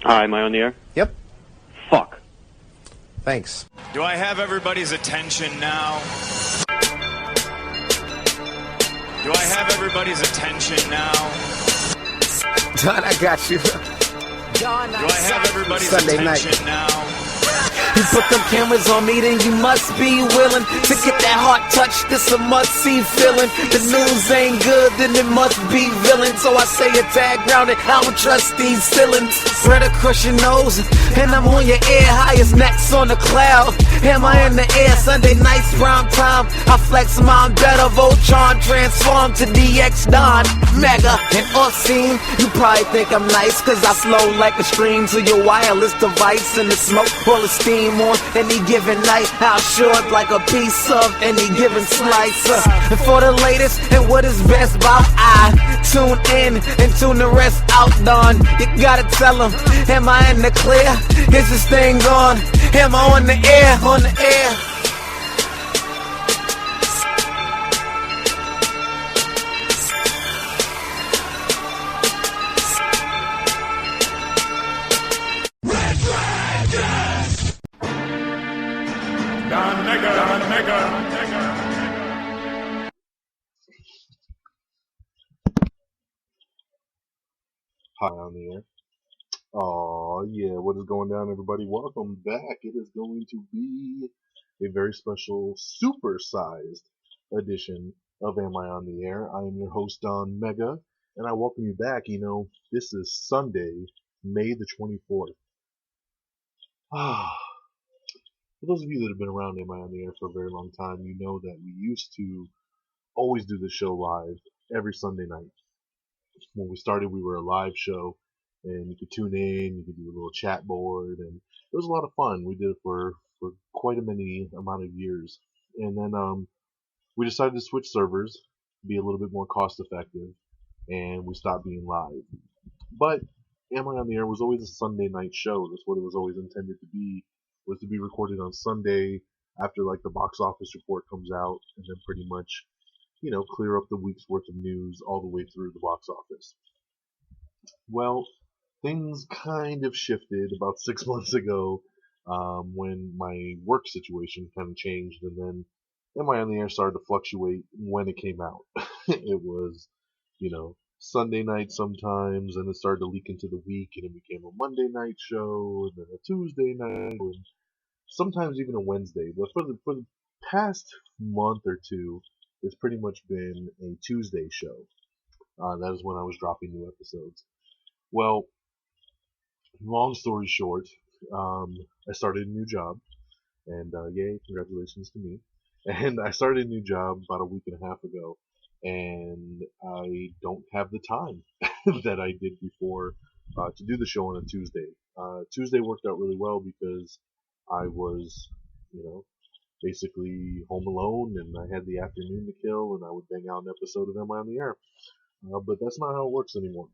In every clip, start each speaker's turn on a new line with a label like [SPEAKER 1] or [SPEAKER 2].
[SPEAKER 1] Hi, am I on the air?
[SPEAKER 2] Yep.
[SPEAKER 1] Fuck.
[SPEAKER 2] Thanks.
[SPEAKER 3] Do I have everybody's attention now? Do I have everybody's attention now?
[SPEAKER 2] Don, I got you.
[SPEAKER 3] Don, do I have everybody's
[SPEAKER 2] Sunday
[SPEAKER 3] attention
[SPEAKER 2] night.
[SPEAKER 3] now?
[SPEAKER 2] You put them cameras on me, then you must be willing to get that heart touch. This a must-see feeling. The news ain't good, then it must be villain. So I say a tag grounded, I don't trust these ceilings. Spread across your nose, and I'm on your ear, highest necks on the cloud. Am I in the air? Sunday nights, prime time. I flex mine better, Voltron transform to DX Don, Mega and Obscene. You probably think I'm nice, cause I slow like a stream to your wireless device, and the smoke full of steam on any given night. I'll short like a piece of any given slice. And for the latest and what is best about, I tune in and tune the rest out. Don, you gotta tell them, am I in the clear? Is this thing on? Am I on the air? On the air?
[SPEAKER 4] Hi, on the air. Oh yeah, what is going down, everybody? Welcome back. It is going to be a very special, super-sized edition of Am I on the Air? I am your host, Don Mega, and I welcome you back. You know, this is Sunday, May the 24th. For those of you that have been around Am I on the Air for a very long time, you know that we used to always do the show live every Sunday night. When we started, we were a live show, and you could tune in, you could do a little chat board, and it was a lot of fun. We did it for quite a many amount of years. And then we decided to switch servers, be a little bit more cost effective, and we stopped being live. But Am I on the Air was always a Sunday night show. That's what it was always intended to be, was to be recorded on Sunday after like the box office report comes out, and then pretty much, you know, clear up the week's worth of news all the way through the box office. Well, things kind of shifted about 6 months ago when my work situation kind of changed, and then Am I on the Air started to fluctuate when it came out. It was, you know, Sunday night sometimes, and it started to leak into the week, and it became a Monday night show, and then a Tuesday night, and sometimes even a Wednesday. But for the past month or two, it's pretty much been a Tuesday show. That is when I was dropping new episodes. Well, long story short, I started a new job, and yay, congratulations to me. And I started a new job about a week and a half ago, and I don't have the time that I did before to do the show on a Tuesday. Tuesday worked out really well because I was, you know, basically home alone, and I had the afternoon to kill, and I would bang out an episode of Am I on the Air? But that's not how it works anymore.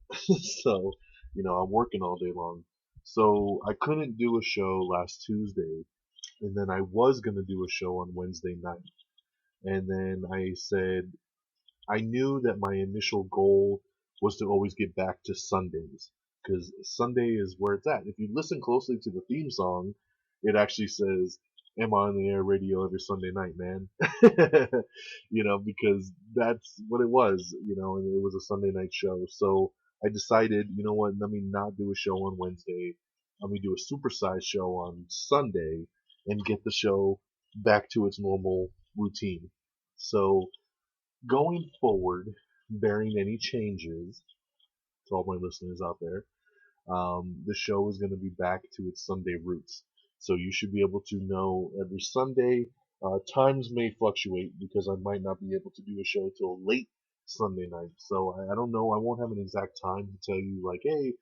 [SPEAKER 4] So, you know, I'm working all day long. So I couldn't do a show last Tuesday, and then I was going to do a show on Wednesday night. And then I said, I knew that my initial goal was to always get back to Sundays, because Sunday is where it's at. If you listen closely to the theme song, it actually says, Am I on the Air radio every Sunday night, man? You know, because that's what it was, you know, and it was a Sunday night show. So I decided, you know what, let me not do a show on Wednesday. Let me do a supersized show on Sunday and get the show back to its normal routine. So going forward, bearing any changes to all my listeners out there, the show is going to be back to its Sunday roots. So you should be able to know every Sunday. Times may fluctuate because I might not be able to do a show till late Sunday night. So I don't know. I won't have an exact time to tell you, like, hey,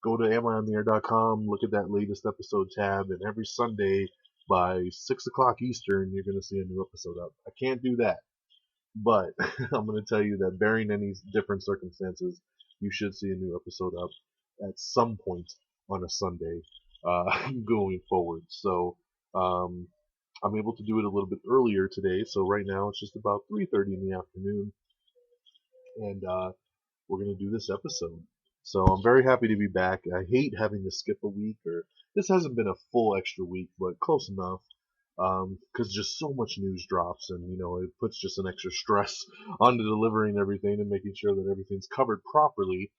[SPEAKER 4] go to amiontheair.com, look at that latest episode tab, and every Sunday by 6 o'clock Eastern, you're going to see a new episode up. I can't do that. But I'm going to tell you that barring any different circumstances, you should see a new episode up at some point on a Sunday going forward. So I'm able to do it a little bit earlier today. So right now it's just about 3:30 in the afternoon, and we're going to do this episode. So I'm very happy to be back. I hate having to skip a week, or this hasn't been a full extra week, but close enough. Because just so much news drops, and it puts just an extra stress onto delivering everything and making sure that everything's covered properly.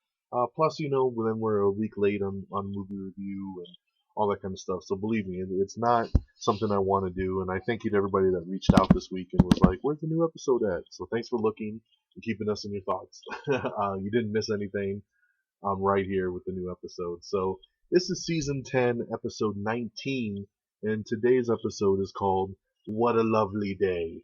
[SPEAKER 4] Plus, then we're a week late on movie review and all that kind of stuff. So believe me, it's not something I want to do. And I thank you to everybody that reached out this week and was like, "Where's the new episode at?" So thanks for looking and keeping us in your thoughts. You didn't miss anything. I'm right here with the new episode. So this is season 10, episode 19, and today's episode is called "What a Lovely Day."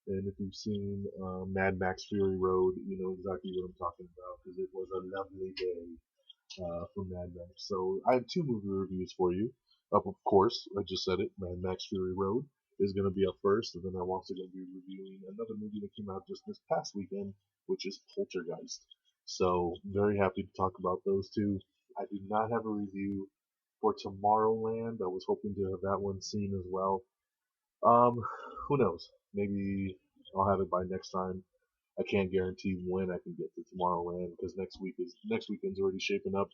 [SPEAKER 4] And if you've seen Mad Max Fury Road, you know exactly what I'm talking about because it was a lovely day from Mad Max. So I have two movie reviews for you. Up, of course, I just said it. Mad Max Fury Road is going to be up first, and then I'm also going to be reviewing another movie that came out just this past weekend, which is Poltergeist. So very happy to talk about those two. I do not have a review for Tomorrowland. I was hoping to have that one seen as well. Um, who knows? Maybe I'll have it by next time. I can't guarantee when I can get to Tomorrowland because next weekend's already shaping up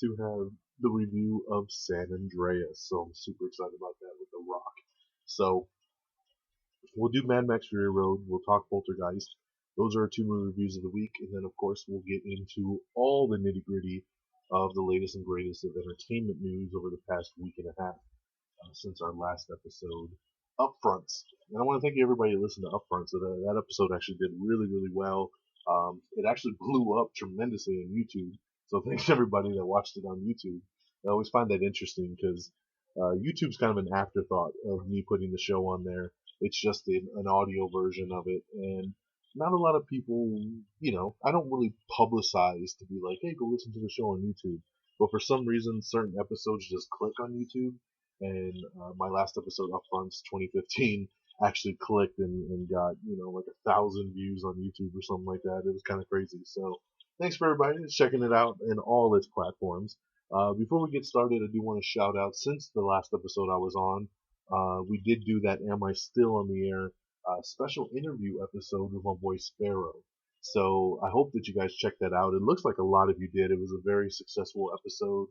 [SPEAKER 4] to have the review of San Andreas. So I'm super excited about that with The Rock. So we'll do Mad Max Fury Road. We'll talk Poltergeist. Those are our two movie reviews of the week, and then of course we'll get into all the nitty gritty of the latest and greatest of entertainment news over the past week and a half since our last episode, Upfronts. And I want to thank you everybody who listened to Upfronts. So that episode actually did really, really well. It actually blew up tremendously on YouTube. So thanks to everybody that watched it on YouTube. I always find that interesting because YouTube's kind of an afterthought of me putting the show on there. It's just an audio version of it, and not a lot of people, I don't really publicize to be like, hey, go listen to the show on YouTube. But for some reason, certain episodes just click on YouTube, and my last episode, Upfronts 2015, actually clicked and got like 1,000 views on YouTube or something like that. It was kind of crazy. So thanks for everybody that's checking it out in all its platforms. Before we get started, I do want to shout out, since the last episode I was on, we did do that Am I Still on the Air special interview episode with my boy Sparrow. So I hope that you guys checked that out. It looks like a lot of you did. It was a very successful episode.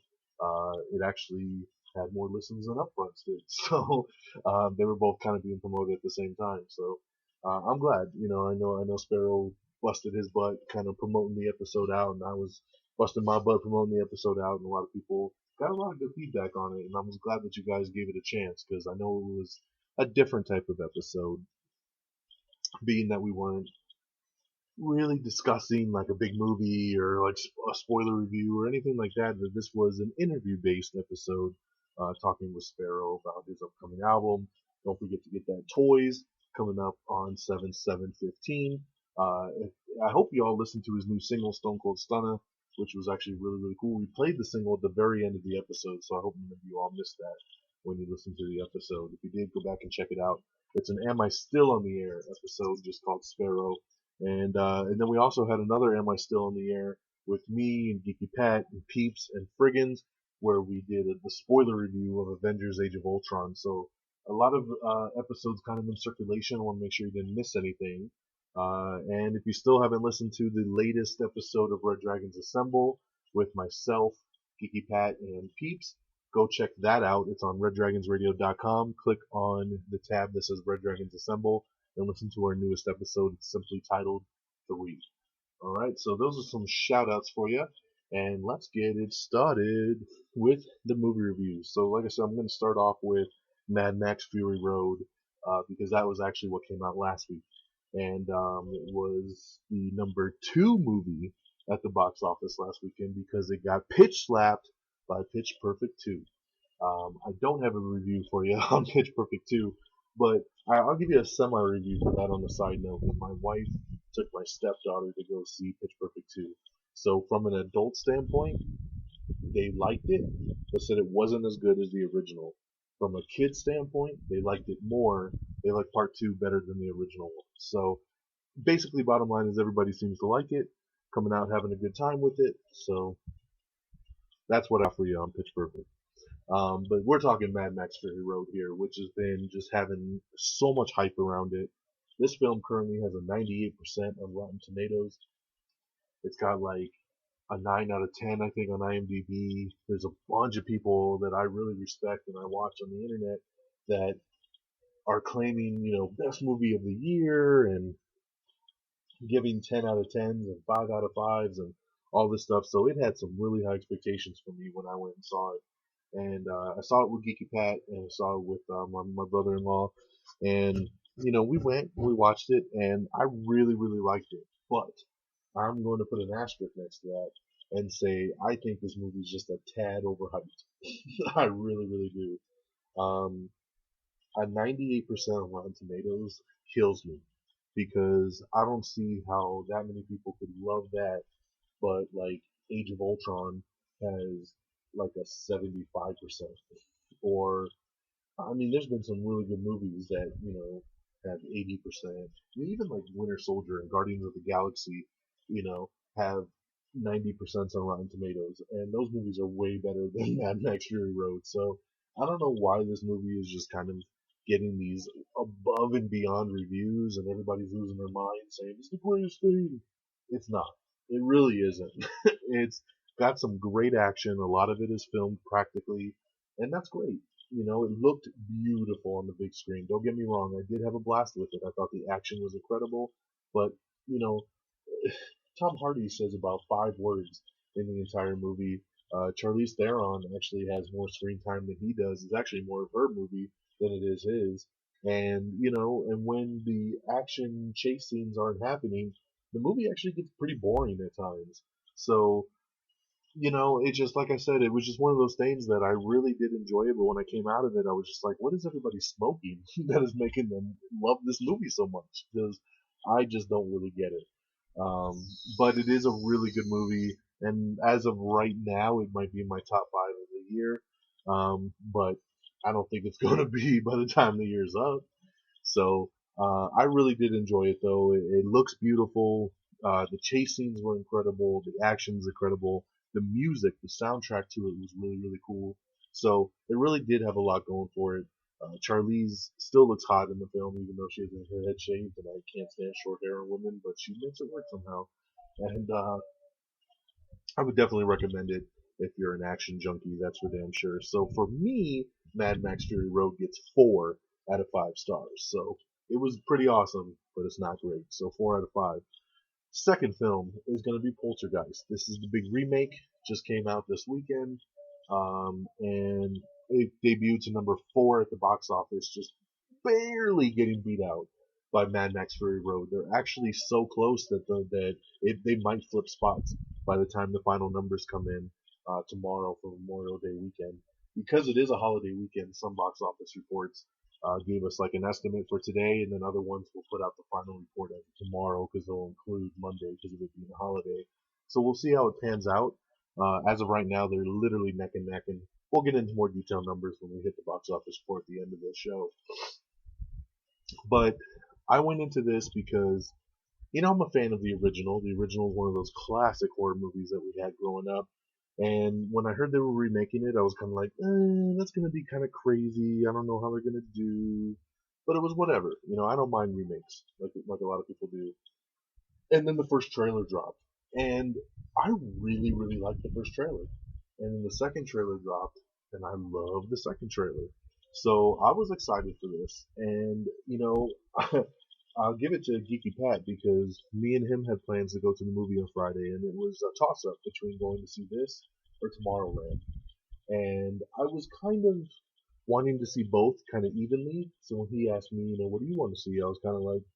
[SPEAKER 4] It actually had more listens than Upfronts did. So they were both kind of being promoted at the same time. So I'm glad. I know Sparrow busted his butt kind of promoting the episode out, and I was busting my butt promoting the episode out, and a lot of people got a lot of good feedback on it, and I was glad that you guys gave it a chance because I know it was a different type of episode, being that we weren't really discussing like a big movie or like a spoiler review or anything like that. That this was an interview-based episode, talking with Sparrow about his upcoming album. Don't forget to get that Toys coming up on 7/7/15. I hope you all listened to his new single Stone Cold Stunner, which was actually really really cool. We played the single at the very end of the episode, so I hope none of you all missed that when you listen to the episode. If you did, go back and check it out. It's an Am I Still on the Air episode just called Sparrow. And then we also had another Am I Still on the Air with me and Geeky Pat and Peeps and Friggins, where we did the spoiler review of Avengers Age of Ultron. So a lot of episodes kind of in circulation. I want to make sure you didn't miss anything. And if you still haven't listened to the latest episode of Red Dragons Assemble with myself, Geeky Pat, and Peeps, go check that out. It's on reddragonsradio.com. Click on the tab that says Red Dragons Assemble and listen to our newest episode. It's simply titled 3. Alright, so those are some shout outs for you. And let's get it started with the movie reviews. So, like I said, I'm going to start off with Mad Max Fury Road because that was actually what came out last week. And it was the number 2 movie at the box office last weekend because it got pitch slapped by Pitch Perfect 2. I don't have a review for you on Pitch Perfect 2, but I'll give you a semi-review for that on the side note. My wife took my stepdaughter to go see Pitch Perfect 2. So from an adult standpoint, they liked it, but said it wasn't as good as the original. From a kid standpoint, they liked it more. They liked part 2 better than the original one. So basically, bottom line is everybody seems to like it, coming out having a good time with it. So that's what I offer you on Pitch Perfect. But we're talking Mad Max Fury Road here, which has been just having so much hype around it. This film currently has a 98% on Rotten Tomatoes. It's got like a 9 out of 10, I think, on IMDb. There's a bunch of people that I really respect and I watch on the internet that are claiming, best movie of the year and giving 10 out of 10s and 5 out of 5s and all this stuff. So it had some really high expectations for me when I went and saw it. And I saw it with Geeky Pat and I saw it with my brother-in-law. And, we went, we watched it, and I really, really liked it. But I'm going to put an asterisk next to that and say I think this movie is just a tad overhyped. I really, really do. A 98% on Rotten Tomatoes kills me because I don't see how that many people could love that, but like Age of Ultron has like a 75%. Or, I mean, there's been some really good movies that, have 80%. Even like Winter Soldier and Guardians of the Galaxy, have 90% on Rotten Tomatoes. And those movies are way better than Mad Max Fury Road. So I don't know why this movie is just kind of getting these above and beyond reviews and everybody's losing their mind saying it's the greatest thing. It's not. It really isn't. It's got some great action. A lot of it is filmed practically, and that's great. It looked beautiful on the big screen. Don't get me wrong, I did have a blast with it. I thought the action was incredible, but you know, Tom Hardy says about 5 words in the entire movie. Charlize Theron actually has more screen time than he does. It's actually more of her movie than it is his. And and when the action chase scenes aren't happening, the movie actually gets pretty boring at times. So it just, like I said, it was just one of those things that I really did enjoy it, but when I came out of it, I was just like, what is everybody smoking that is making them love this movie so much? Because I just don't really get it. But it is a really good movie, and as of right now, it might be in my top 5 of the year. But I don't think it's going to be by the time the year's up. So I really did enjoy it, though. It looks beautiful. The chase scenes were incredible. The action's incredible. The music, the soundtrack to it was really, really cool. So it really did have a lot going for it. Charlize still looks hot in the film, even though she has her head shaved, and I can't stand short hair in women, but she makes it work somehow. And I would definitely recommend it if you're an action junkie, that's for damn sure. So for me, Mad Max Fury Road gets 4 out of 5 stars. So it was pretty awesome, but it's not great. So 4 out of 5. Second film is going to be Poltergeist. This is the big remake, just came out this weekend, and it debuted to number 4 at the box office, just barely getting beat out by Mad Max Fury Road. They're actually so close that they might flip spots by the time the final numbers come in tomorrow for Memorial Day weekend. Because it is a holiday weekend, some box office reports gave us like an estimate for today, and then other ones will put out the final report as of tomorrow because they'll include Monday because of it being a holiday. So we'll see how it pans out. As of right now, they're literally neck and neck, and we'll get into more detailed numbers when we hit the box office report at the end of the show. But I went into this because, I'm a fan of the original. The original is one of those classic horror movies that we had growing up. And when I heard they were remaking it, I was kind of like, that's going to be kind of crazy. I don't know how they're going to do. But it was whatever. I don't mind remakes, like a lot of people do. And then the first trailer dropped. And I really, really liked the first trailer. And then the second trailer dropped, and I loved the second trailer. So I was excited for this. And, I'll give it to Geeky Pat because me and him had plans to go to the movie on Friday, and it was a toss-up between going to see this or Tomorrowland. And I was kind of wanting to see both kind of evenly. So when he asked me, what do you want to see? I was kind of like,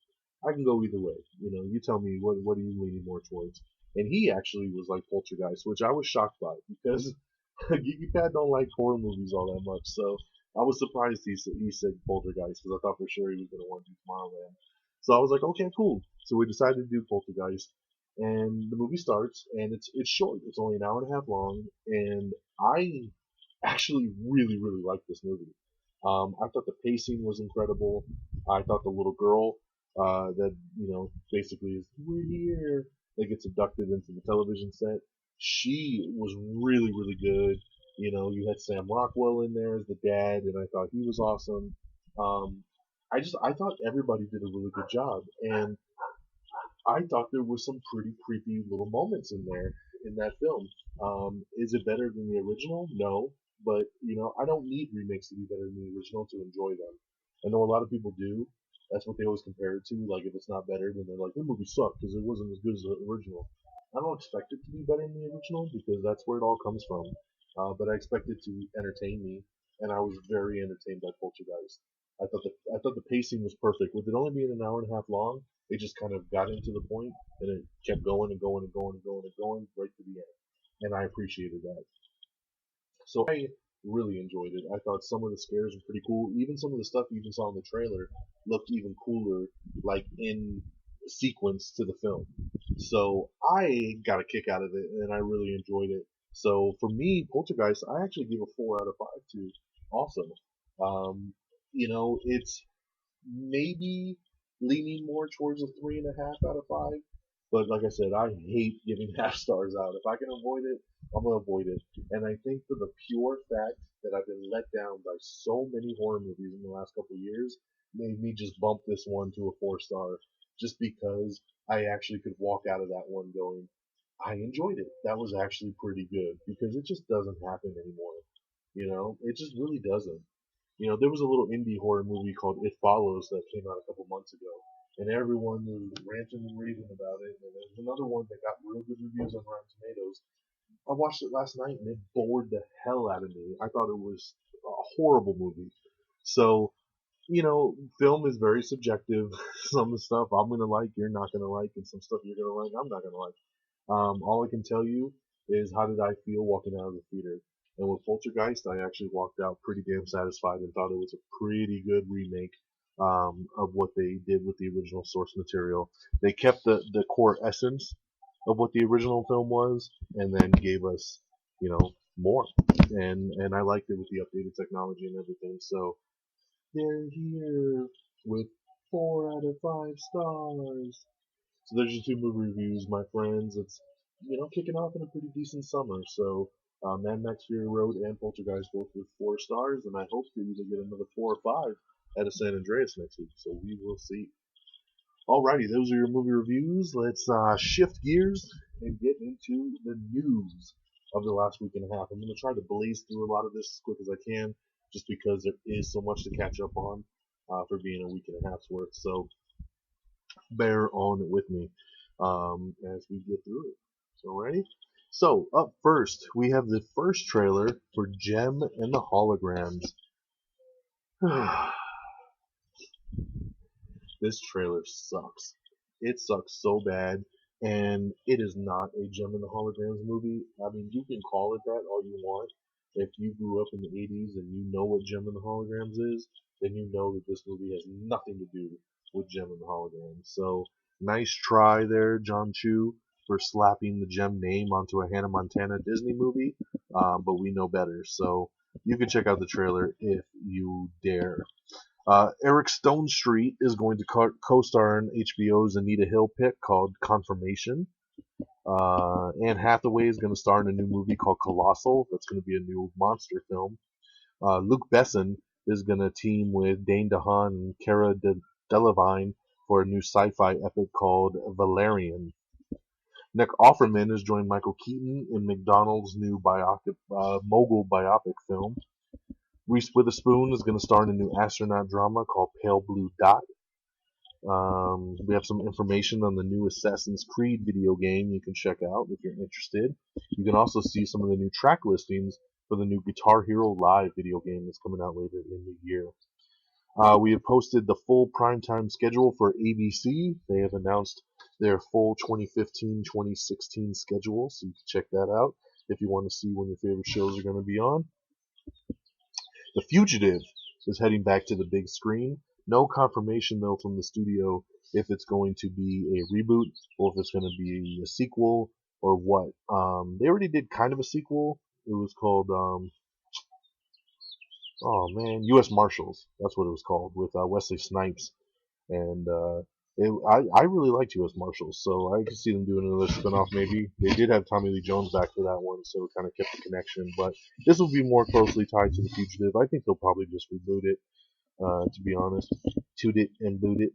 [SPEAKER 4] I can go either way. You tell me what are you leaning more towards. And he actually was like Poltergeist, which I was shocked by because Geeky Pat don't like horror movies all that much. So I was surprised he said Poltergeist because I thought for sure he was going to want to do Tomorrowland. So I was like, okay, cool. So we decided to do Poltergeist, and the movie starts, and it's short. It's only an hour and a half long, and I actually really, really liked this movie. I thought the pacing was incredible. I thought the little girl that basically is we're here that gets abducted into the television set. She was really, really good. You had Sam Rockwell in there as the dad, and I thought he was awesome. I thought everybody did a really good job, and I thought there was some pretty creepy little moments in there. in that film. Is it better than the original? No, but I don't need remakes to be better than the original to enjoy them. I know a lot of people do. That's what they always compare it to. Like if it's not better, then they're like, the movie sucked because it wasn't as good as the original. I don't expect it to be better than the original because that's where it all comes from. But I expect it to entertain me, and I was very entertained by Poltergeist. I thought the pacing was perfect. With it only being an hour and a half long, it just kind of got into the point, and it kept going and going and going and going and going right to the end. And I appreciated that. So I really enjoyed it. I thought some of the scares were pretty cool. Even some of the stuff you even saw in the trailer looked even cooler, like in sequence to the film. So I got a kick out of it, and I really enjoyed it. So for me, Poltergeist, I actually give a 4 out of 5 to. Also, it's maybe leaning more towards a 3.5 out of 5. But like I said, I hate giving half stars out. If I can avoid it, I'm gonna avoid it. And I think for the pure fact that I've been let down by so many horror movies in the last couple of years, made me just bump this one to a 4 star, just because I actually could walk out of that one going, I enjoyed it. That was actually pretty good because it just doesn't happen anymore. It just really doesn't. There was a little indie horror movie called It Follows that came out a couple months ago, and everyone was ranting and raving about it. And there's another one that got real good reviews on Rotten Tomatoes. I watched it last night, and it bored the hell out of me. I thought it was a horrible movie. So, film is very subjective. Some of the stuff I'm gonna like, you're not gonna like, and some stuff you're gonna like, I'm not gonna like. All I can tell you is how did I feel walking out of the theater. And with Poltergeist, I actually walked out pretty damn satisfied and thought it was a pretty good remake of what they did with the original source material. They kept the core essence of what the original film was, and then gave us, more. And I liked it with the updated technology and everything. So they're here with 4 out of 5 stars. So there's your 2 movie reviews, my friends. It's kicking off in a pretty decent summer. So Mad Max Fury Road and Poltergeist both with 4 stars, and I hope to either get another 4 or 5 out of San Andreas next week. So we will see. Alrighty, those are your movie reviews. Let's shift gears and get into the news of the last week and a half. I'm going to try to blaze through a lot of this as quick as I can, just because there is so much to catch up on for being a week and a half's worth. So bear on with me as we get through it. So ready? So up first, we have the first trailer for Gem and the Holograms. This trailer sucks. It sucks so bad, and it is not a Gem and the Holograms movie. I mean, you can call it that all you want. If you grew up in the 80s and you know what Gem and the Holograms is, then you know that this movie has nothing to do with Gem and the Holograms. So, nice try there, John Chu, for slapping the Gem name onto a Hannah Montana Disney movie, but we know better. So, you can check out the trailer if you dare. Eric Stone Street is going to co-star in HBO's Anita Hill pick called Confirmation. Anne Hathaway is going to star in a new movie called Colossal. That's going to be a new monster film. Luc Besson is going to team with Dane DeHaan and Cara Delevingne for a new sci-fi epic called Valerian. Nick Offerman has joined Michael Keaton in McDonald's new mogul biopic film. Reese Witherspoon is going to star in a new astronaut drama called Pale Blue Dot. We have some information on the new Assassin's Creed video game you can check out if you're interested. You can also see some of the new track listings for the new Guitar Hero Live video game that's coming out later in the year. We have posted the full primetime schedule for ABC. They have announced their full 2015-2016 schedule, so you can check that out if you want to see when your favorite shows are going to be on. The Fugitive is heading back to the big screen. No confirmation, though, from the studio if it's going to be a reboot or if it's going to be a sequel or what. They already did kind of a sequel. It was called, U.S. Marshals. That's what it was called, with Wesley Snipes. And I really liked U.S. Marshals, so I could see them doing another spinoff maybe. They did have Tommy Lee Jones back for that one, so it kind of kept the connection. But this will be more closely tied to The Fugitive. I think they'll probably just reboot it, to be honest. Toot it and boot it.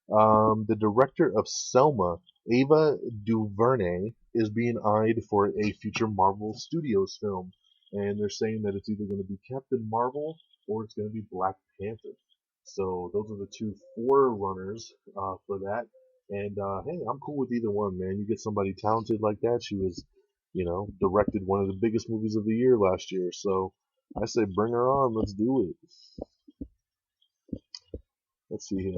[SPEAKER 4] The director of Selma, Ava DuVernay, is being eyed for a future Marvel Studios film, and they're saying that it's either going to be Captain Marvel or it's going to be Black Panther. So those are the two forerunners for that. And hey, I'm cool with either one, man. You get somebody talented like that. She was, directed one of the biggest movies of the year last year. So I say bring her on. Let's do it. Let's see here.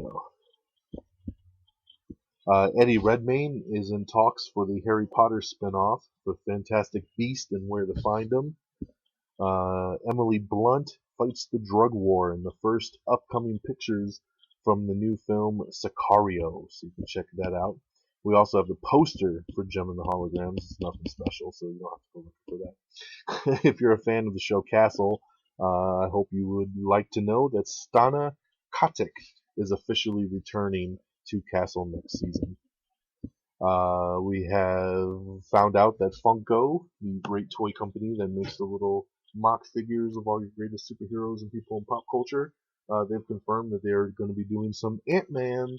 [SPEAKER 4] Eddie Redmayne is in talks for the Harry Potter spinoff for Fantastic Beasts and Where to Find Them. Emily Blunt fights the drug war in the first upcoming pictures from the new film Sicario, so you can check that out. We also have the poster for Gem and the Holograms. It's nothing special, so you don't have to go looking for that. If you're a fan of the show Castle, I hope you would like to know that Stana Katic is officially returning to Castle next season. We have found out that Funko, the great toy company that makes the little mock figures of all your greatest superheroes and people in pop culture, they've confirmed that they're going to be doing some Ant-Man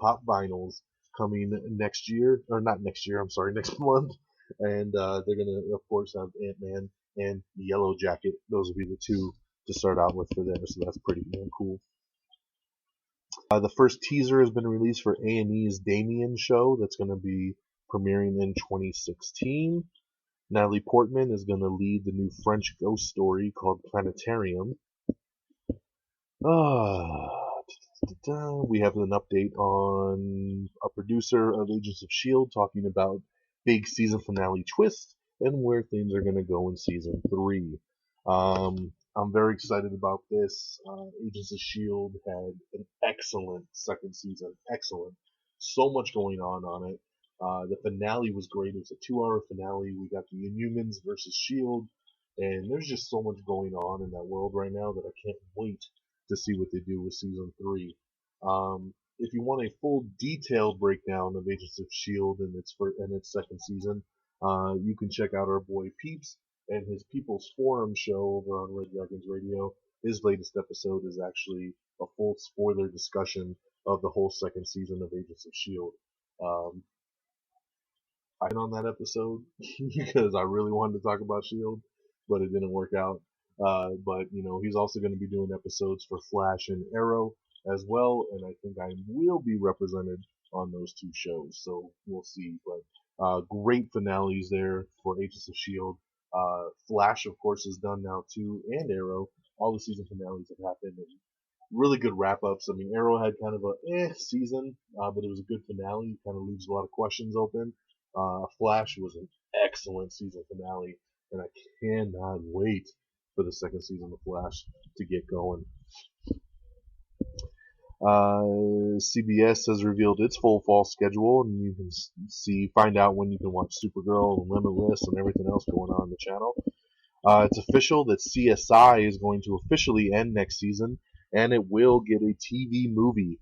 [SPEAKER 4] pop vinyls coming next year, or not next year, I'm sorry, next month. And they're going to, of course, have Ant-Man and Yellow Jacket. Those will be the two to start out with for them, so that's pretty damn cool. The first teaser has been released for A&E's Damien show that's going to be premiering in 2016. Natalie Portman is going to lead the new French ghost story called Planetarium. We have an update on a producer of Agents of S.H.I.E.L.D. talking about big season finale twist and where things are going to go in season 3. I'm very excited about this. Agents of S.H.I.E.L.D. had an excellent second season. Excellent. So much going on it. The finale was great. It was a 2-hour finale. We got the Inhumans versus S.H.I.E.L.D. And there's just so much going on in that world right now that I can't wait to see what they do with season 3. If you want a full detailed breakdown of Agents of S.H.I.E.L.D. and its second season, you can check out our boy Peeps and his People's Forum show over on Red Dragons Radio. His latest episode is actually a full spoiler discussion of the whole second season of Agents of S.H.I.E.L.D. I on that episode because I really wanted to talk about S.H.I.E.L.D., but it didn't work out. But he's also going to be doing episodes for Flash and Arrow as well, and I think I will be represented on those two shows, so we'll see. But great finales there for Agents of S.H.I.E.L.D. Flash, of course, is done now too, and Arrow. All the season finales have happened, and really good wrap-ups. I mean, Arrow had kind of a season, but it was a good finale. It kind of leaves a lot of questions open. Flash was an excellent season finale, and I cannot wait for the second season of Flash to get going. CBS has revealed its full fall schedule, and you can find out when you can watch Supergirl and Limitless and everything else going on the channel. It's official that CSI is going to officially end next season, and it will get a TV movie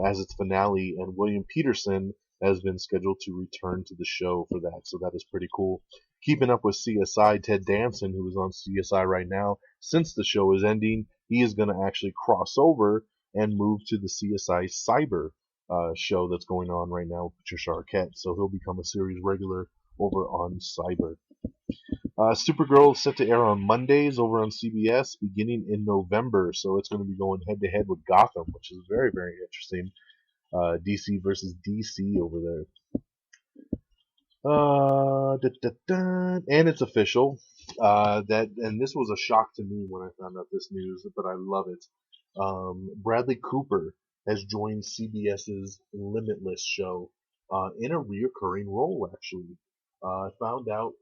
[SPEAKER 4] as its finale, and William Peterson has been scheduled to return to the show for that, so that is pretty cool. Keeping up with CSI, Ted Danson, who is on CSI right now, since the show is ending, he is going to actually cross over and move to the CSI Cyber show that's going on right now with Patricia Arquette, so he'll become a series regular over on Cyber. Supergirl is set to air on Mondays over on CBS beginning in November, so it's going to be going head-to-head with Gotham, which is very, very interesting. DC versus DC over there. And it's official. And this was a shock to me when I found out this news, but I love it. Bradley Cooper has joined CBS's Limitless show in a reoccurring role, actually. I found out,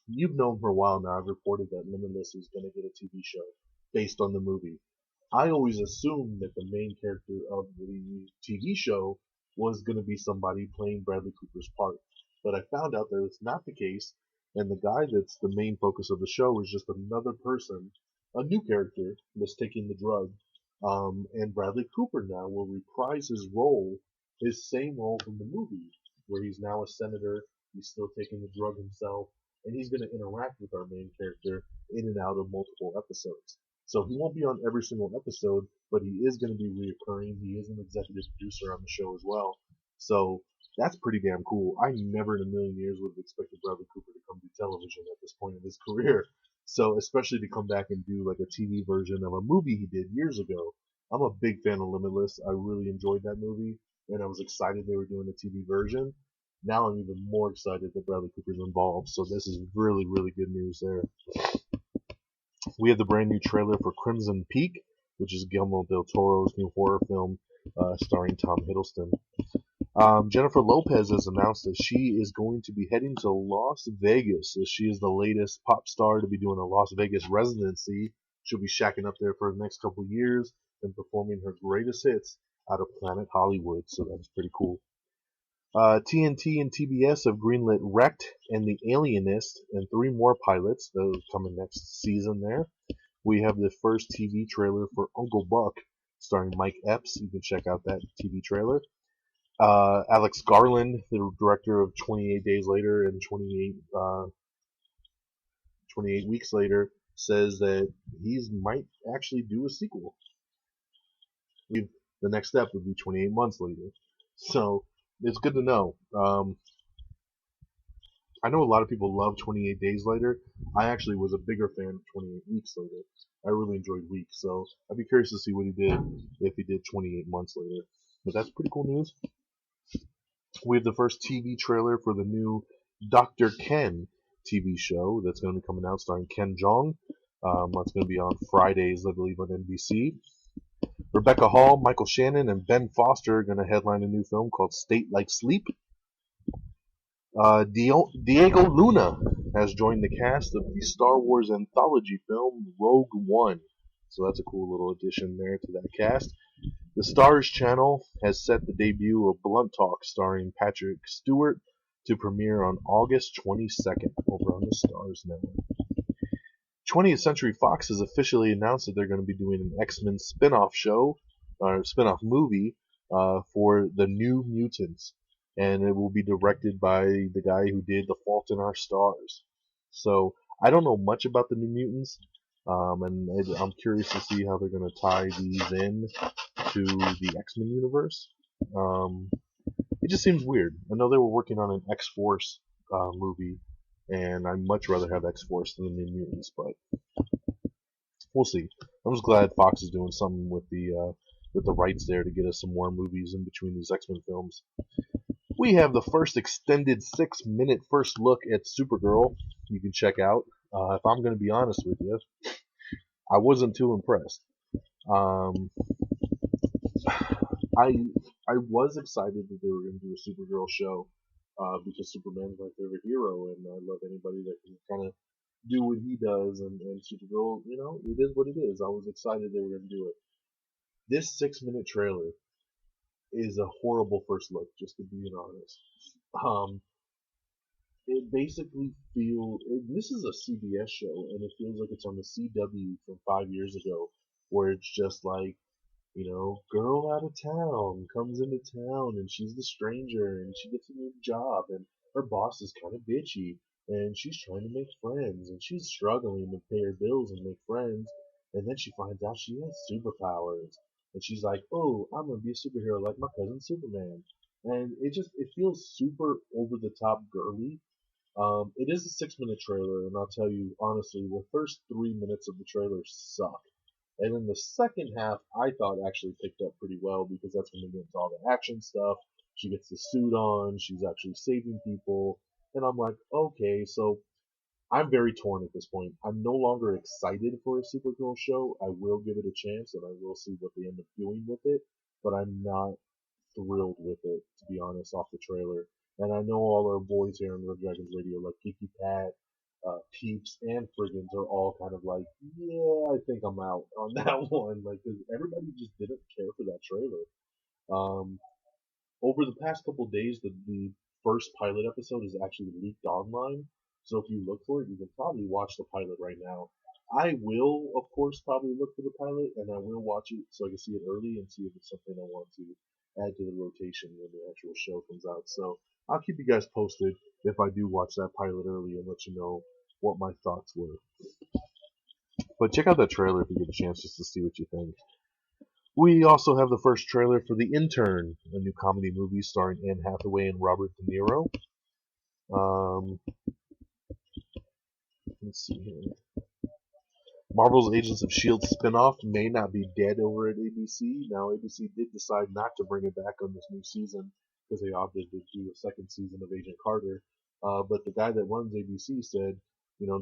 [SPEAKER 4] you've known for a while now, I've reported that Limitless is going to get a TV show based on the movie. I always assumed that the main character of the TV show was going to be somebody playing Bradley Cooper's part. But I found out that it's not the case, and the guy that's the main focus of the show is just another person, a new character that's taking the drug. And Bradley Cooper now will reprise his role, his same role from the movie, where he's now a senator, he's still taking the drug himself, and he's going to interact with our main character in and out of multiple episodes. So he won't be on every single episode, but he is going to be reoccurring. He is an executive producer on the show as well. So that's pretty damn cool. I never in a million years would have expected Bradley Cooper to come do television at this point in his career. So especially to come back and do like a TV version of a movie he did years ago. I'm a big fan of Limitless. I really enjoyed that movie, and I was excited they were doing a TV version. Now I'm even more excited that Bradley Cooper's involved. So this is really, really good news there. We have the brand new trailer for Crimson Peak, which is Guillermo del Toro's new horror film starring Tom Hiddleston. Jennifer Lopez has announced that she is going to be heading to Las Vegas, as she is the latest pop star to be doing a Las Vegas residency. She'll be shacking up there for the next couple years and performing her greatest hits out of Planet Hollywood, so that's pretty cool. TNT and TBS have greenlit Wrecked and The Alienist and 3 more pilots. Those coming next season there. We have the first TV trailer for Uncle Buck, starring Mike Epps. You can check out that TV trailer. Alex Garland, the director of 28 Days Later and 28 Weeks Later, says that he might actually do a sequel. The next step would be 28 months later. So it's good to know. I know a lot of people love 28 Days Later. I actually was a bigger fan of 28 Weeks Later. I really enjoyed Weeks, so I'd be curious to see what he did if he did 28 months later. But that's pretty cool news. We have the first TV trailer for the new Dr. Ken TV show that's going to be coming out starring Ken Jeong. That's going to be on Fridays, I believe, on NBC. Rebecca Hall, Michael Shannon, and Ben Foster are going to headline a new film called State Like Sleep. Diego Luna has joined the cast of the Star Wars anthology film Rogue One. So that's a cool little addition there to that cast. The Stars Channel has set the debut of Blunt Talk starring Patrick Stewart to premiere on August 22nd over on the Stars Network. 20th Century Fox has officially announced that they're going to be doing an X-Men spin-off show, or spin-off movie, for the New Mutants. And it will be directed by the guy who did The Fault in Our Stars. So I don't know much about the New Mutants, and I'm curious to see how they're going to tie these in to the X-Men universe. It just seems weird. I know they were working on an X-Force movie, and I'd much rather have X-Force than the New Mutants, but we'll see. I'm just glad Fox is doing something with the rights there to get us some more movies in between these X-Men films. We have the first extended 6-minute first look at Supergirl you can check out. If I'm going to be honest with you, I wasn't too impressed. I was excited that they were going to do a Supergirl show because Superman's my favorite hero, and I love anybody that can kind of do what he does. And Supergirl, you know, it is what it is. I was excited they were going to do it. This 6-minute trailer is a horrible first look, just to be honest. It basically this is a CBS show, and it feels like it's on the CW from 5 years ago, where it's just like, you know, girl out of town comes into town, and she's the stranger, and she gets a new job, and her boss is kind of bitchy, and she's trying to make friends, and she's struggling to pay her bills and make friends, and then she finds out she has superpowers. And she's like, oh, I'm going to be a superhero like my cousin Superman. And it feels super over the top girly. It is a 6-minute trailer, and I'll tell you honestly, the first 3 minutes of the trailer suck. And then the second half, I thought actually picked up pretty well, because that's when we get into all the action stuff. She gets the suit on, she's actually saving people. And I'm like, okay, so I'm very torn at this point. I'm no longer excited for a Supergirl show. I will give it a chance, and I will see what they end up doing with it. But I'm not thrilled with it, to be honest, off the trailer. And I know all our boys here on Red Dragons Radio, like Kiki Pat, Peeps, and Friggins, are all kind of like, yeah, I think I'm out on that one. Like, 'cause everybody just didn't care for that trailer. Over the past couple of days, the first pilot episode is actually leaked online. So if you look for it, you can probably watch the pilot right now. I will, of course, probably look for the pilot, and I will watch it so I can see it early and see if it's something I want to add to the rotation when the actual show comes out. So I'll keep you guys posted if I do watch that pilot early and let you know what my thoughts were. But check out that trailer if you get a chance just to see what you think. We also have the first trailer for The Intern, a new comedy movie starring Anne Hathaway and Robert De Niro. Um, let's see here. Marvel's Agents of S.H.I.E.L.D. spinoff may not be dead over at ABC. Now, ABC did decide not to bring it back on this new season because they opted to do a second season of Agent Carter. But the guy that runs ABC said,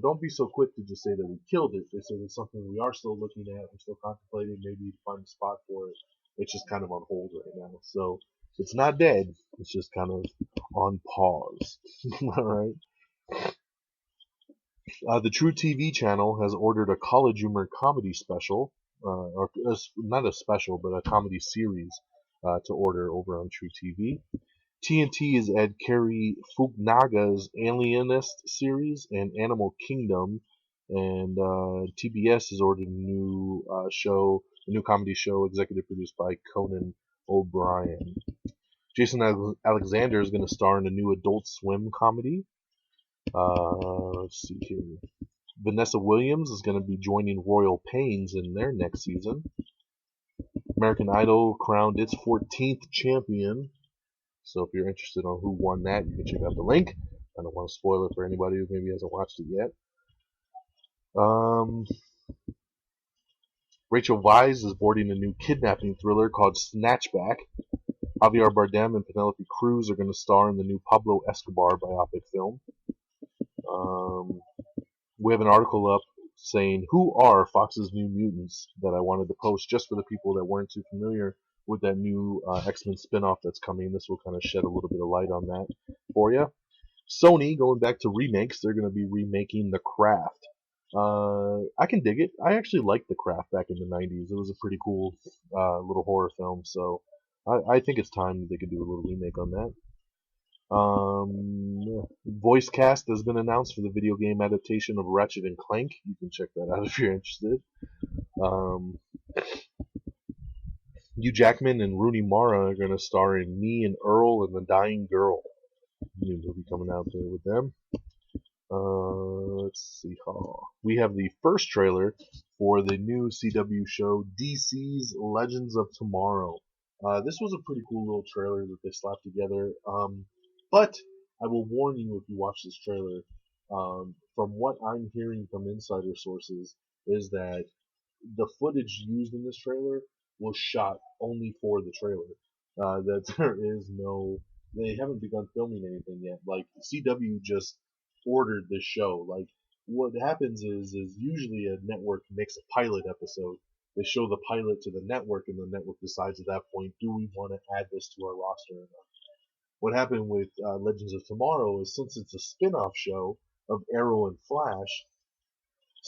[SPEAKER 4] don't be so quick to just say that we killed it. They said it's something we are still looking at. We're still contemplating maybe to find a spot for it. It's just kind of on hold right now. So it's not dead. It's just kind of on pause. All right. The True TV channel has ordered a college humor comedy special, or not a special, but a comedy series to order over on True TV. TNT is at Kerry Fukunaga's Alienist series and Animal Kingdom, and TBS has ordered a new a new comedy show executive produced by Conan O'Brien. Jason Alexander is going to star in a new Adult Swim comedy. Let's see here. Vanessa Williams is going to be joining Royal Pains in their next season. American Idol crowned its 14th champion. So if you're interested on who won that, you can check out the link. I don't want to spoil it for anybody who maybe hasn't watched it yet. Rachel Weisz is boarding a new kidnapping thriller called Snatchback. Javier Bardem and Penelope Cruz are going to star in the new Pablo Escobar biopic film. We have an article up saying who are Fox's New Mutants that I wanted to post just for the people that weren't too familiar with that new X-Men spinoff that's coming. This will kind of shed a little bit of light on that for you. Sony, going back to remakes, they're going to be remaking The Craft. I can dig it. I actually liked The Craft back in the 90s. It was a pretty cool little horror film, so I think it's time that they could do a little remake on that. Voice cast has been announced for the video game adaptation of Ratchet and Clank. You can check that out if you're interested. Hugh Jackman and Rooney Mara are going to star in Me and Earl and the Dying Girl. New movie coming out there with them. Let's see. We have the first trailer for the new CW show DC's Legends of Tomorrow. This was a pretty cool little trailer that they slapped together. But I will warn you if you watch this trailer, from what I'm hearing from insider sources, is that the footage used in this trailer was shot only for the trailer. That there is they haven't begun filming anything yet. Like, CW just ordered this show. Like, what happens is usually a network makes a pilot episode. They show the pilot to the network, and the network decides at that point, do we want to add this to our roster or not? What happened with Legends of Tomorrow is, since it's a spin-off show of Arrow and Flash,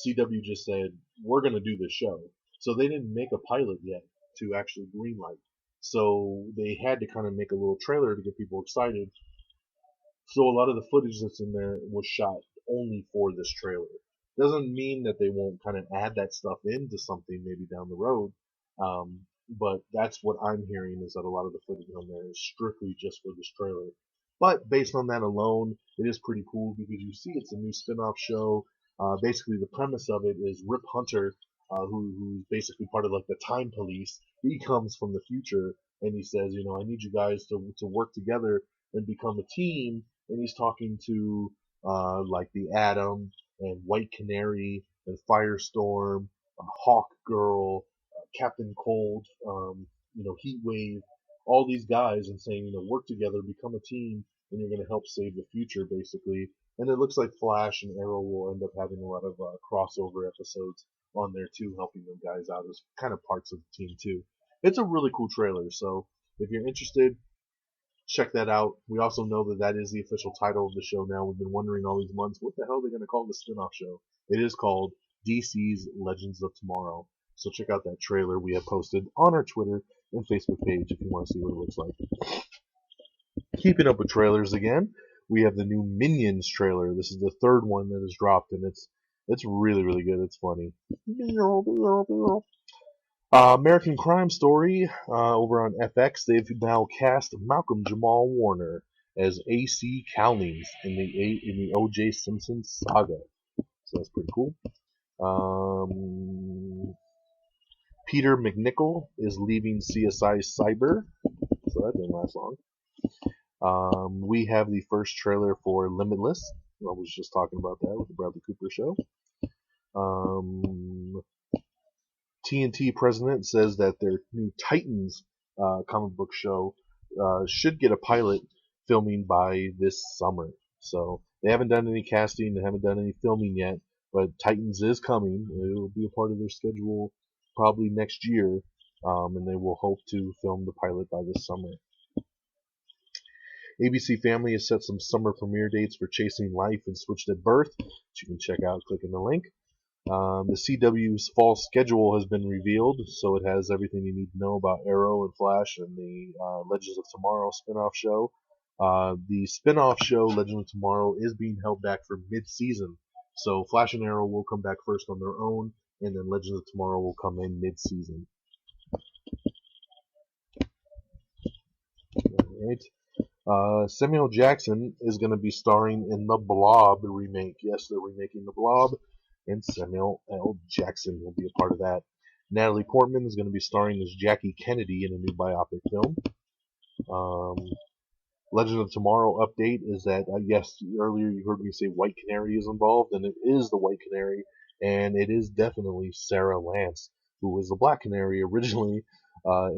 [SPEAKER 4] CW just said, we're going to do this show. So they didn't make a pilot yet to actually greenlight. So they had to kind of make a little trailer to get people excited. So a lot of the footage that's in there was shot only for this trailer. Doesn't mean that they won't kind of add that stuff into something maybe down the road. But that's what I'm hearing, is that a lot of the footage on there is strictly just for this trailer. But based on that alone, it is pretty cool because you see it's a new spin-off show. Basically, the premise of it is Rip Hunter, who's basically part of like the Time Police. He comes from the future and he says, I need you guys to work together and become a team. And he's talking to like the Atom and White Canary and Firestorm, Hawk Girl, Captain Cold, Heat Wave, all these guys, and saying, work together, become a team, and you're going to help save the future, basically. And it looks like Flash and Arrow will end up having a lot of crossover episodes on there too, helping them guys out as kind of parts of the team too. It's a really cool trailer, so if you're interested, check that out. We also know that is the official title of the show now. We've been wondering all these months, what the hell are they going to call the spin-off show? It is called DC's Legends of Tomorrow. So check out that trailer we have posted on our Twitter and Facebook page if you want to see what it looks like. Keeping up with trailers again, we have the new Minions trailer. This is the third one that is dropped, and it's really, really good. It's funny. American Crime Story over on FX. They've now cast Malcolm Jamal Warner as A.C. Cowlings in the O.J. Simpson saga. So that's pretty cool. Peter McNichol is leaving CSI Cyber, so that didn't last long. We have the first trailer for Limitless. I was just talking about that with the Bradley Cooper show. TNT president says that their new Titans comic book show should get a pilot filming by this summer. So they haven't done any casting, they haven't done any filming yet, but Titans is coming. It will be a part of their schedule probably next year, and they will hope to film the pilot by this summer. ABC Family has set some summer premiere dates for Chasing Life and Switched at Birth, which you can check out clicking the link. The CW's fall schedule has been revealed, so it has everything you need to know about Arrow and Flash and the Legends of Tomorrow spin-off show. The spin-off show, Legends of Tomorrow, is being held back for mid-season. So Flash and Arrow will come back first on their own, and then Legends of Tomorrow will come in mid-season. Alright. Samuel Jackson is going to be starring in the Blob remake. Yes, they're remaking the Blob, and Samuel L. Jackson will be a part of that. Natalie Portman is going to be starring as Jackie Kennedy in a new biopic film. Legend of Tomorrow update is that, yes, earlier you heard me say White Canary is involved, and it is the White Canary, and it is definitely Sarah Lance, who was the Black Canary originally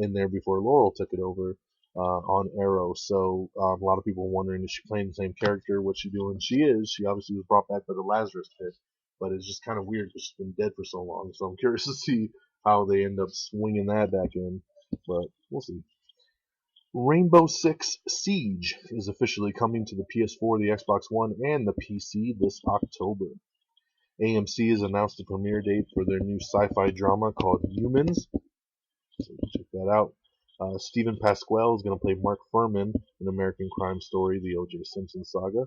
[SPEAKER 4] in there before Laurel took it over on Arrow. So a lot of people are wondering, is she playing the same character? What's she doing? She is. She obviously was brought back by the Lazarus Pit, but it's just kind of weird because she's been dead for so long. So I'm curious to see how they end up swinging that back in, but we'll see. Rainbow Six Siege is officially coming to the PS4, the Xbox One, and the PC this October. AMC has announced the premiere date for their new sci-fi drama called Humans. So check that out. Stephen Pasquale is going to play Mark Furman in American Crime Story, the O.J. Simpson saga.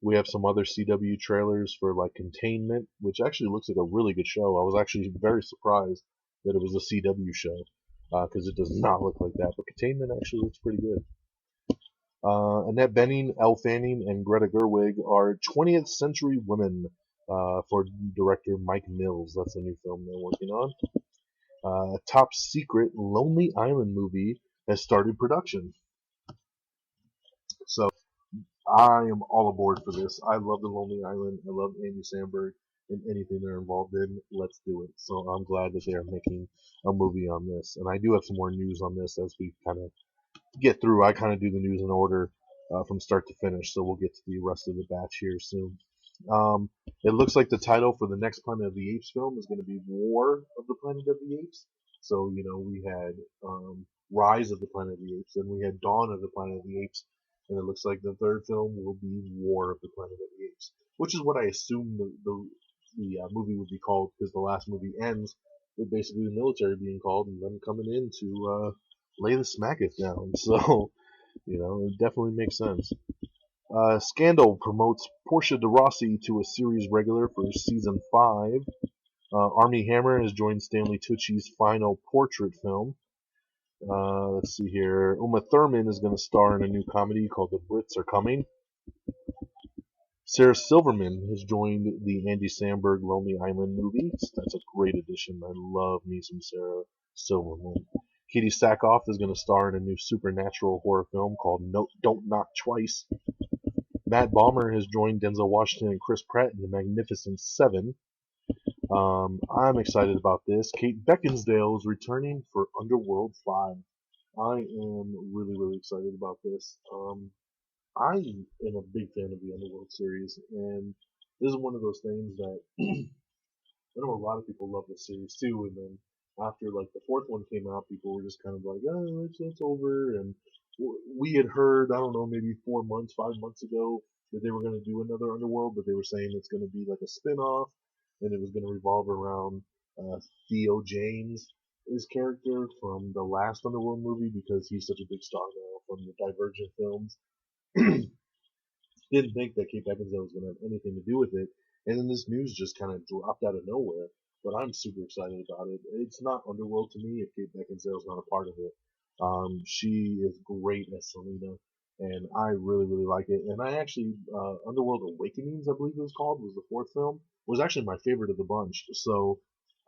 [SPEAKER 4] We have some other CW trailers for like Containment, which actually looks like a really good show. I was actually very surprised that it was a CW show because it does not look like that. But Containment actually looks pretty good. Annette Bening, Elle Fanning, and Greta Gerwig are 20th Century Women for director Mike Mills. That's a new film they're working on. Top secret Lonely Island movie has started production. So I am all aboard for this. I love The Lonely Island. I love Andy Samberg and anything they're involved in. Let's do it. So I'm glad that they are making a movie on this. And I do have some more news on this as we kind of get through. I kind of do the news in order from start to finish. So we'll get to the rest of the batch here soon. It looks like the title for the next Planet of the Apes film is going to be War of the Planet of the Apes. So, you know, we had Rise of the Planet of the Apes, and we had Dawn of the Planet of the Apes, and it looks like the third film will be War of the Planet of the Apes, which is what I assumed the movie would be called, because the last movie ends with basically the military being called and them coming in to lay the smacketh down. So, you know, it definitely makes sense. Scandal promotes Portia de Rossi to a series regular for season 5. Armie Hammer has joined Stanley Tucci's final portrait film. Let's see here. Uma Thurman is going to star in a new comedy called The Brits Are Coming. Sarah Silverman has joined the Andy Samberg Lonely Island movie. That's a great addition. I love me some Sarah Silverman. Katie Sackhoff is going to star in a new supernatural horror film called Don't Knock Twice. Matt Bomer has joined Denzel Washington and Chris Pratt in The Magnificent Seven. I'm excited about this. Kate Beckinsdale is returning for Underworld 5. I am really, really excited about this. I am a big fan of the Underworld series, and this is one of those things that I know a lot of people love this series too, and then after like the fourth one came out, people were just kind of like, oh, it's over, and we had heard, I don't know, maybe 4 months, 5 months ago that they were going to do another Underworld, but they were saying it's going to be like a spin-off, and it was going to revolve around Theo James, his character from the last Underworld movie, because he's such a big star now from the Divergent films. Didn't think that Kate Beckinsale was going to have anything to do with it, and then this news just kind of dropped out of nowhere. But I'm super excited about it. It's not Underworld to me if Kate Beckinsale is not a part of it. She is great as Selena, and I really, really like it. And I actually, Underworld Awakenings, I believe it was called, was the fourth film, was actually my favorite of the bunch. So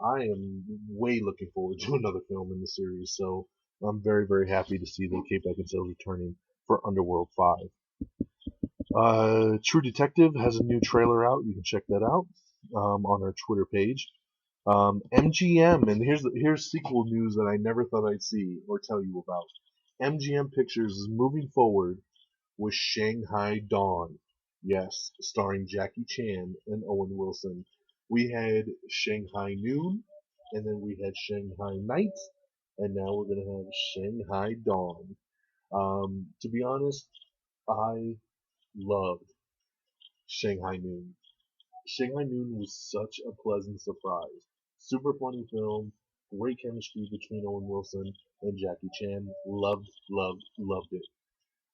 [SPEAKER 4] I am way looking forward to another film in the series, so I'm very, very happy to see that Kate Beckinsale is returning for Underworld 5. True Detective has a new trailer out. You can check that out on our Twitter page. MGM, and here's sequel news that I never thought I'd see or tell you about. MGM Pictures is moving forward with Shanghai Dawn. Yes, starring Jackie Chan and Owen Wilson. We had Shanghai Noon, and then we had Shanghai Night, and now we're going to have Shanghai Dawn. To be honest, I loved Shanghai Noon. Shanghai Noon was such a pleasant surprise. Super funny film, great chemistry between Owen Wilson and Jackie Chan. Loved, loved, loved it.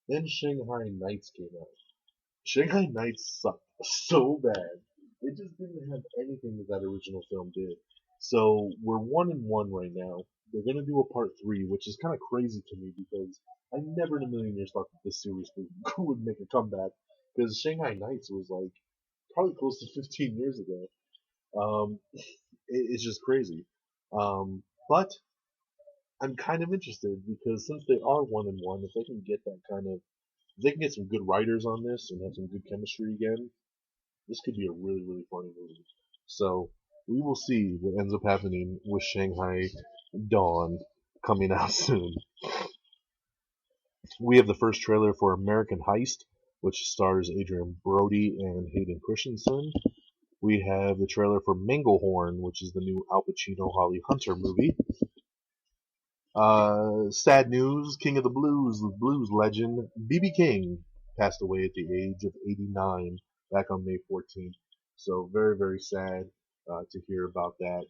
[SPEAKER 4] Then Shanghai Nights came out. Shanghai Nights sucked so bad. It just didn't have anything that original film did. So we're 1-1 right now. They're gonna do a part 3, which is kind of crazy to me because I never in a million years thought that this series would make a comeback. Because Shanghai Nights was like probably close to 15 years ago. It's just crazy. But I'm kind of interested because since they are 1-1, if they can get that kind of, if they can get some good writers on this and have some good chemistry again, this could be a really, really funny movie. So we will see what ends up happening with Shanghai Dawn coming out soon. We have the first trailer for American Heist, which stars Adrian Brody and Hayden Christensen. We have the trailer for Manglehorn, which is the new Al Pacino Holly Hunter movie. Sad news, King of the blues legend, B.B. King passed away at the age of 89 back on May 14th. So very, very sad to hear about that,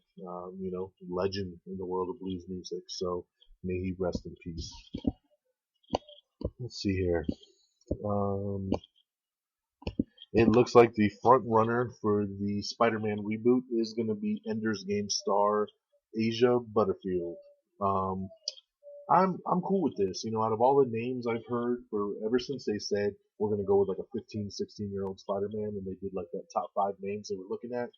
[SPEAKER 4] legend in the world of blues music. So may he rest in peace. Let's see here. It looks like the front runner for the Spider-Man reboot is going to be Ender's Game star Asa Butterfield. I'm cool with this. Out of all the names I've heard for ever since they said we're going to go with like a 15, 16-year-old Spider-Man, and they did like that top 5 names they were looking at,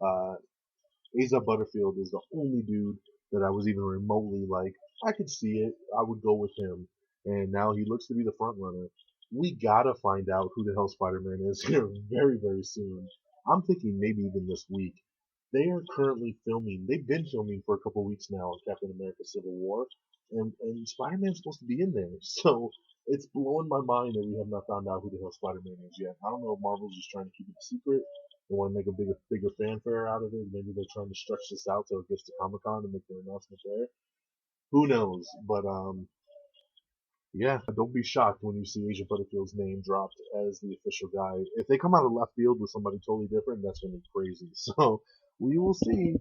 [SPEAKER 4] Asa Butterfield is the only dude that I was even remotely like, I could see it. I would go with him. And now he looks to be the front runner. We gotta find out who the hell Spider-Man is here very, very soon. I'm thinking maybe even this week. They are currently filming. They've been filming for a couple weeks now on Captain America: Civil War, and Spider-Man's supposed to be in there. So it's blowing my mind that we have not found out who the hell Spider-Man is yet. I don't know if Marvel's just trying to keep it a secret. They want to make a bigger fanfare out of it. Maybe they're trying to stretch this out till it gets to Comic-Con and make their announcement there. Who knows? But yeah, don't be shocked when you see Asa Butterfield's name dropped as the official guy. If they come out of left field with somebody totally different, that's going to be crazy. So we will see.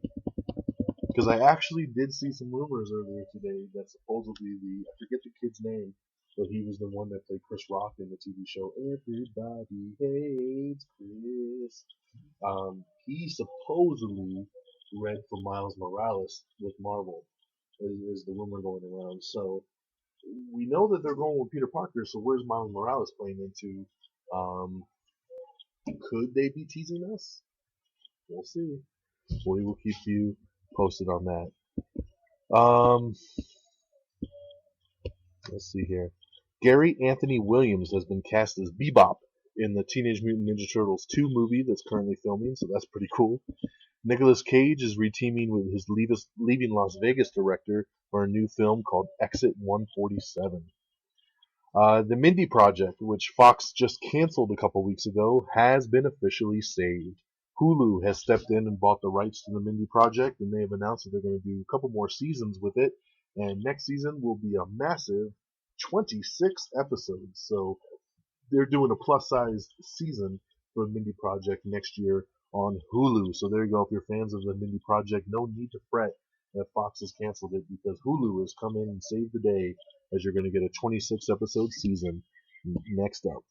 [SPEAKER 4] Because I actually did see some rumors earlier today that supposedly I forget the kid's name, but he was the one that played Chris Rock in the TV show Everybody Hates Chris. He supposedly read for Miles Morales with Marvel, is the rumor going around. So we know that they're going with Peter Parker, so where's Miles Morales playing into? Could they be teasing us? We'll see. We will keep you posted on that. Let's see here. Gary Anthony Williams has been cast as Bebop in the Teenage Mutant Ninja Turtles 2 movie that's currently filming, so that's pretty cool. Nicolas Cage is reteaming with his Leaving Las Vegas director for a new film called Exit 147. The Mindy Project, which Fox just canceled a couple weeks ago, has been officially saved. Hulu has stepped in and bought the rights to the Mindy Project, and they have announced that they're going to do a couple more seasons with it. And next season will be a massive 26 episodes. So they're doing a plus-size season for the Mindy Project next year on Hulu. So there you go. If you're fans of the Mindy Project, no need to fret that Fox has canceled it because Hulu has come in and saved the day as you're going to get a 26-episode season next up.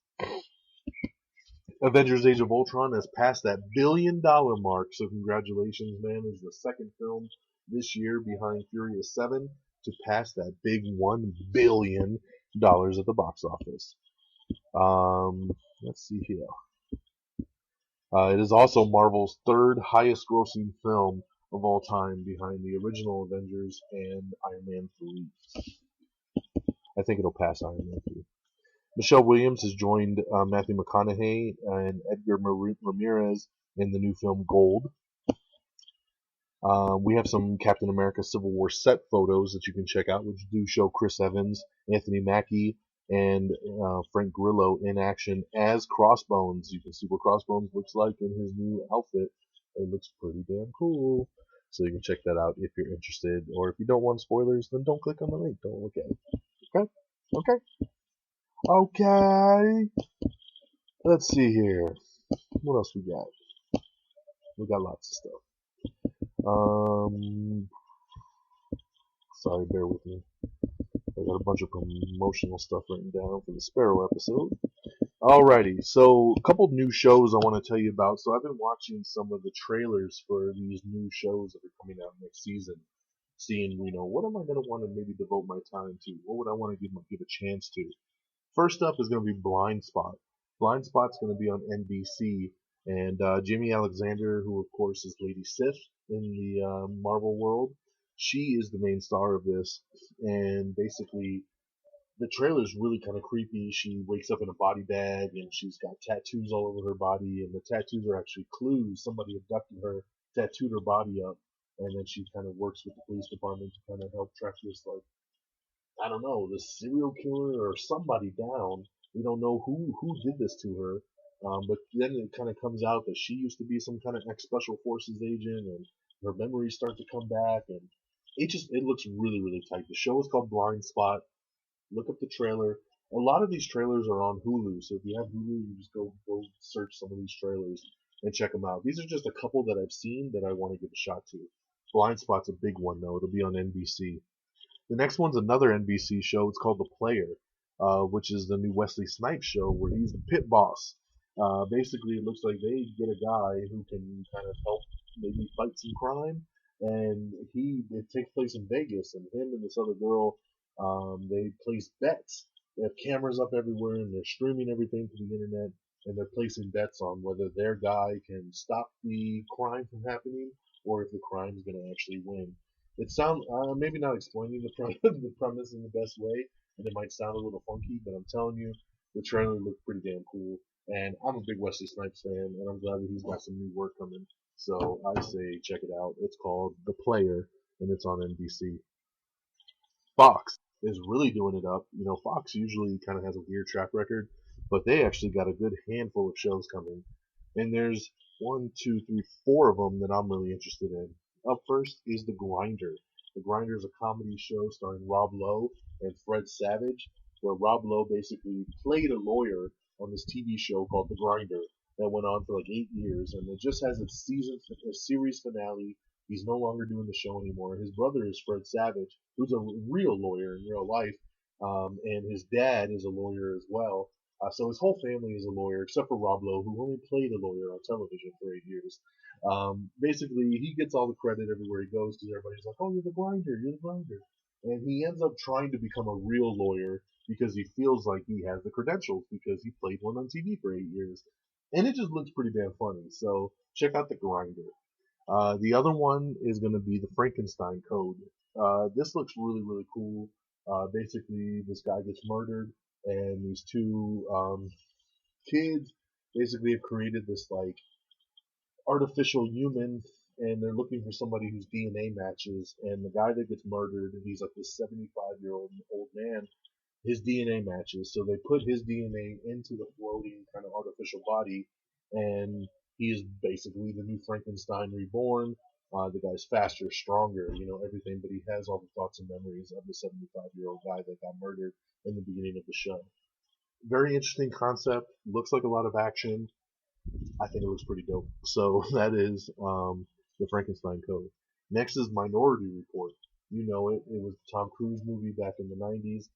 [SPEAKER 4] Avengers Age of Ultron has passed that $1 billion mark, so congratulations, man. It's the second film this year behind Furious 7 to pass that big $1 billion at the box office. Let's see here. It is also Marvel's third highest grossing film of all time behind the original Avengers and Iron Man 3. I think it'll pass Iron Man 3. Michelle Williams has joined Matthew McConaughey and Edgar Ramirez in the new film Gold. We have some Captain America Civil War set photos that you can check out, which do show Chris Evans, Anthony Mackie, and Frank Grillo in action as Crossbones. You can see what Crossbones looks like in his new outfit. It looks pretty damn cool. So you can check that out if you're interested. Or if you don't want spoilers, then don't click on the link. Don't look at it. Okay? Okay? Okay. Let's see here. What else we got? We got lots of stuff. Sorry, bear with me. I got a bunch of promotional stuff written down for the Sparrow episode. Alrighty, so a couple new shows I want to tell you about. So I've been watching some of the trailers for these new shows that are coming out next season. Seeing, what am I going to want to maybe devote my time to? What would I want to give a chance to? First up is going to be Blind Spot. Blind Spot's going to be on NBC, and Jamie Alexander, who of course is Lady Sif in the Marvel world, she is the main star of this, and basically the trailer's really kind of creepy. She wakes up in a body bag, and she's got tattoos all over her body, and the tattoos are actually clues. Somebody abducted her, tattooed her body up, and then she kind of works with the police department to kind of help track this, like, I don't know, the serial killer or somebody down. We don't know who did this to her. But then it kind of comes out that she used to be some kind of ex-special forces agent, and her memories start to come back, and it looks really, really tight. The show is called Blind Spot. Look up the trailer. A lot of these trailers are on Hulu, so if you have Hulu, you just go search some of these trailers and check them out. These are just a couple that I've seen that I want to give a shot to. Blind Spot's a big one, though. It'll be on NBC. The next one's another NBC show. It's called The Player, which is the new Wesley Snipes show where he's the pit boss. Basically, it looks like they get a guy who can kind of help maybe fight some crime, and it takes place in Vegas, and him and this other girl, they place bets. They have cameras up everywhere, and they're streaming everything to the internet, and they're placing bets on whether their guy can stop the crime from happening, or if the crime is going to actually win. It sounds maybe not explaining the premise in the best way, and it might sound a little funky, but I'm telling you, the trailer looked pretty damn cool. And I'm a big Wesley Snipes fan, and I'm glad that he's got some new work coming. So I say check it out. It's called The Player, and it's on NBC. Fox is really doing it up. Fox usually kind of has a weird track record, but they actually got a good handful of shows coming. And there's 1, 2, 3, 4 of them that I'm really interested in. Up first is The Grinder. The Grinder is a comedy show starring Rob Lowe and Fred Savage, where Rob Lowe basically played a lawyer on this TV show called The Grinder that went on for like 8 years, and it just has a series finale. He's no longer doing the show anymore. His brother is Fred Savage, who's a real lawyer in real life, and his dad is a lawyer as well. So his whole family is a lawyer, except for Rob Lowe, who only played a lawyer on television for 8 years. Basically, he gets all the credit everywhere he goes because everybody's like, "Oh, you're the grinder, you're the grinder," and he ends up trying to become a real lawyer because he feels like he has the credentials because he played one on TV for 8 years, and it just looks pretty damn funny. So check out the grinder. The other one is going to be the Frankenstein Code. This looks really, really cool. Basically, this guy gets murdered, and these two kids basically have created this like artificial human, and they're looking for somebody whose DNA matches. And the guy that gets murdered, and he's like this 75-year-old old man, his DNA matches. So they put his DNA into the floating kind of artificial body, and he is basically the new Frankenstein reborn. The guy's faster, stronger, everything, but he has all the thoughts and memories of the 75-year-old guy that got murdered in the beginning of the show. Very interesting concept. Looks like a lot of action. I think it looks pretty dope. So that is the Frankenstein Code. Next is Minority Report. You know it. It was the Tom Cruise movie back in the 90s.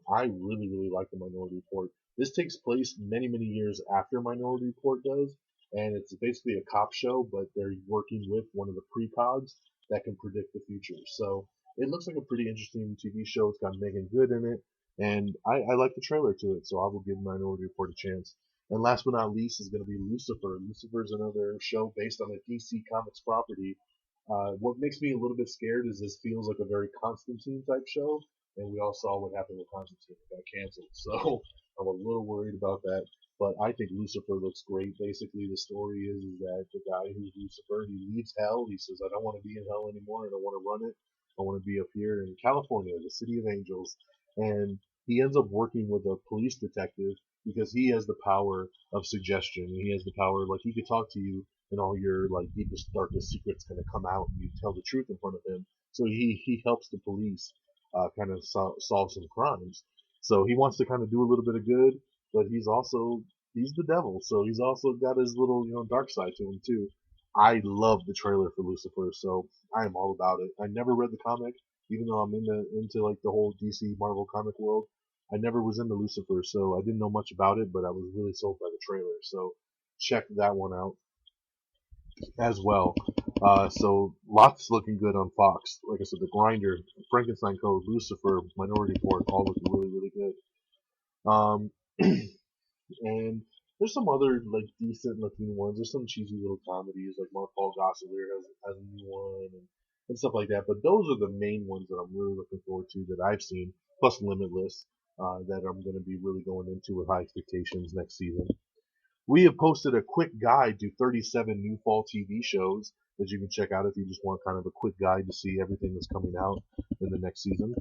[SPEAKER 4] I really, really like the Minority Report. This takes place many, many years after Minority Report does, and it's basically a cop show, but they're working with one of the precogs that can predict the future. So it looks like a pretty interesting TV show. It's got Megan Good in it, and I like the trailer to it, so I will give Minority Report a chance. And last but not least is going to be Lucifer. Lucifer is another show based on a DC Comics property. What makes me a little bit scared is this feels like a very Constantine type show, and we all saw what happened with Constantine. It got canceled, so I'm a little worried about that. But I think Lucifer looks great. Basically, the story is that the guy who's Lucifer, he leaves hell. He says, I don't want to be in hell anymore. I don't want to run it. I want to be up here in California, the city of angels. And he ends up working with a police detective because he has the power of suggestion. He has the power, like, he could talk to you and all your like deepest, darkest secrets kind of come out and you tell the truth in front of him. So he helps the police kind of solve some crimes. So he wants to kind of do a little bit of good, but he's the devil. So he's also got his little dark side to him too. I love the trailer for Lucifer, so I am all about it. I never read the comic, even though I'm into like the whole DC Marvel comic world. I never was into Lucifer, so I didn't know much about it, but I was really sold by the trailer. So check that one out as well. So lots looking good on Fox. Like I said, The Grinder, Frankenstein Code, Lucifer, Minority Report, all looking really, really good. Um, and there's some other like decent looking ones. There's some cheesy little comedies like Paul Gosselaar has a new one and stuff like that. But those are the main ones that I'm really looking forward to that I've seen. Plus Limitless, that I'm going to be really going into with high expectations next season. We have posted a quick guide to 37 new fall TV shows that you can check out if you just want kind of a quick guide to see everything that's coming out in the next season.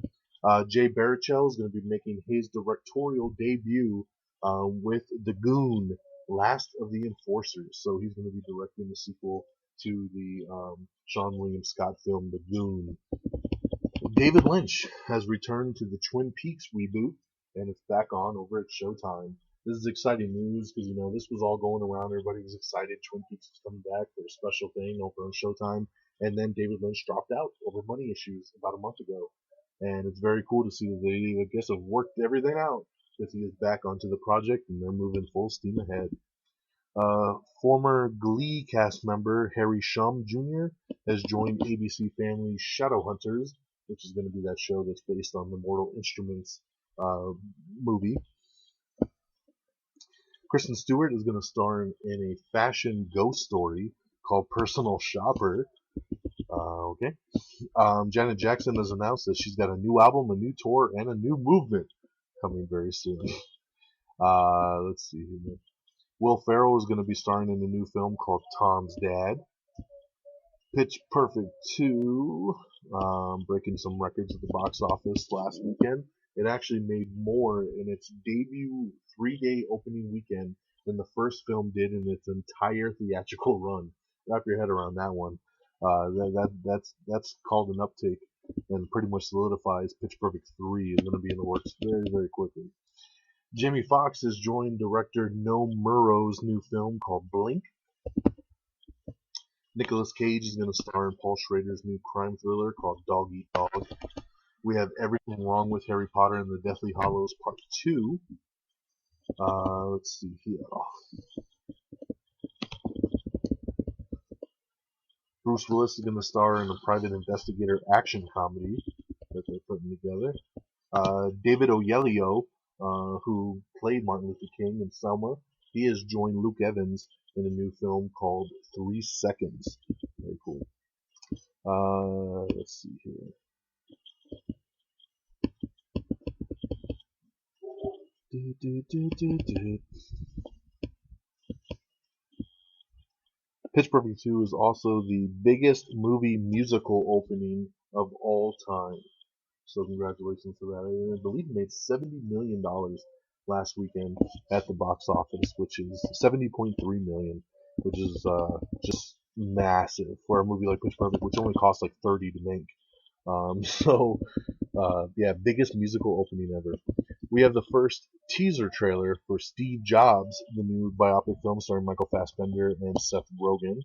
[SPEAKER 4] Jay Baruchel is going to be making his directorial debut with The Goon, Last of the Enforcers. So he's going to be directing the sequel to the Sean William Scott film The Goon. David Lynch has returned to the Twin Peaks reboot, and it's back on over at Showtime. This is exciting news because, this was all going around. Everybody was excited. Twin Peaks was coming back for a special thing over on Showtime. And then David Lynch dropped out over money issues about a month ago. And it's very cool to see that they, I guess, have worked everything out because he is back onto the project and they're moving full steam ahead. Former Glee cast member Harry Shum Jr. has joined ABC Family's Shadowhunters, which is going to be that show that's based on the Mortal Instruments movie. Kristen Stewart is going to star in a fashion ghost story called Personal Shopper. Okay. Janet Jackson has announced that she's got a new album, a new tour, and a new movement coming very soon. Let's see here. Will Ferrell is going to be starring in a new film called Tom's Dad. Pitch Perfect 2, breaking some records at the box office last weekend. It actually made more in its debut 3-day opening weekend than the first film did in its entire theatrical run. Wrap your head around that one. That's called an uptake and pretty much solidifies Pitch Perfect 3 is going to be in the works very, very quickly. Jamie Foxx has joined director Noam Murrow's new film called Blink. Nicolas Cage is going to star in Paul Schrader's new crime thriller called Dog Eat Dog. We have Everything Wrong with Harry Potter and the Deathly Hallows Part 2. Let's see here. Bruce Willis is going to star in a private investigator action comedy that they're putting together. David Oyelowo, who played Martin Luther King in Selma, he has joined Luke Evans in a new film called 3 Seconds. Very cool. Let's see here. Pitch Perfect 2 is also the biggest movie musical opening of all time. So congratulations to that. I believe it made $70 million last weekend at the box office, which is $70.3 million, which is just massive for a movie like Pitch Perfect, which only cost like $30 to make. Yeah, biggest musical opening ever. We have the first teaser trailer for Steve Jobs, the new biopic film starring Michael Fassbender and Seth Rogen.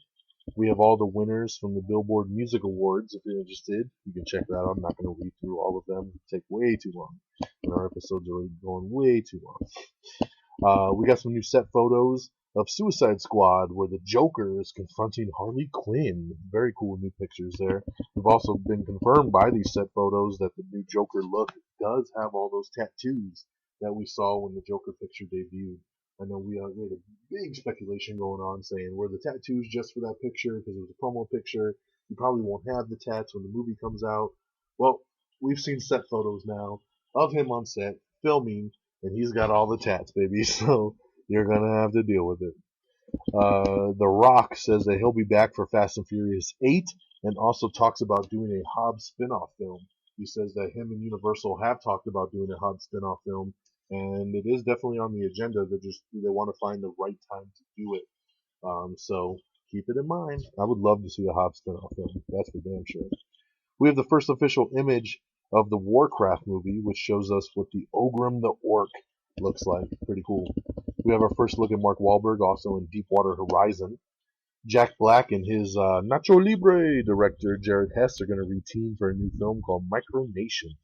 [SPEAKER 4] We have all the winners from the Billboard Music Awards. If you're interested, you can check that out. I'm not going to read through all of them. It would take way too long. And our episodes are already going way too long. We got some new set photos of Suicide Squad, where the Joker is confronting Harley Quinn. Very cool new pictures there. We've also been confirmed by these set photos that the new Joker look does have all those tattoos that we saw when the Joker picture debuted. I know we had a big speculation going on saying, were the tattoos just for that picture because it was a promo picture? He probably won't have the tats when the movie comes out. Well, we've seen set photos now of him on set filming, and he's got all the tats, baby. So you're gonna have to deal with it. The Rock says that he'll be back for Fast and Furious 8, and also talks about doing a Hobbs spin-off film. He says that him and Universal have talked about doing a Hobbs spin-off film, and it is definitely on the agenda. They want to find the right time to do it. So keep it in mind. I would love to see a Hobbs spin-off film. That's for damn sure. We have the first official image of the Warcraft movie, which shows us what the Ogrim the Orc looks like. Pretty cool. We have our first look at Mark Wahlberg, also in Deepwater Horizon. Jack Black and his Nacho Libre director, Jared Hess, are going to reteam for a new film called Micronations.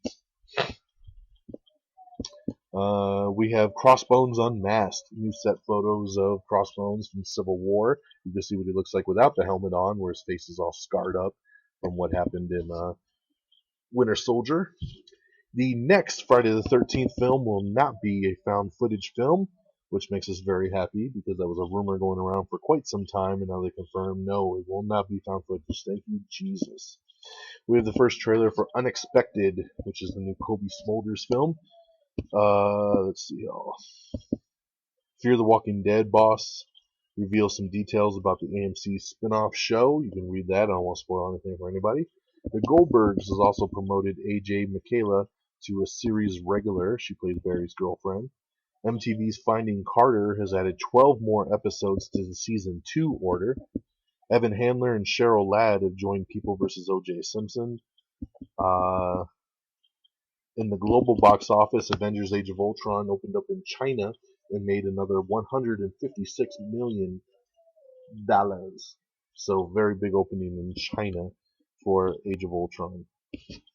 [SPEAKER 4] We have Crossbones Unmasked. New set photos of Crossbones from Civil War. You can see what he looks like without the helmet on, where his face is all scarred up from what happened in Winter Soldier. The next Friday the 13th film will not be a found footage film, which makes us very happy because that was a rumor going around for quite some time, and now they confirm no, it will not be found footage. Thank you, Jesus. We have the first trailer for Unexpected, which is the new Kobe Smulders film. Let's see. Fear the Walking Dead boss reveals some details about the AMC spin-off show. You can read that. I don't want to spoil anything for anybody. The Goldbergs has also promoted AJ Michaela to a series regular. She plays Barry's girlfriend. MTV's Finding Carter has added 12 more episodes to the season 2 order. Evan Handler and Cheryl Ladd have joined People vs. O.J. Simpson. In the global box office, Avengers Age of Ultron opened up in China and made another $156 million. So very big opening in China for Age of Ultron.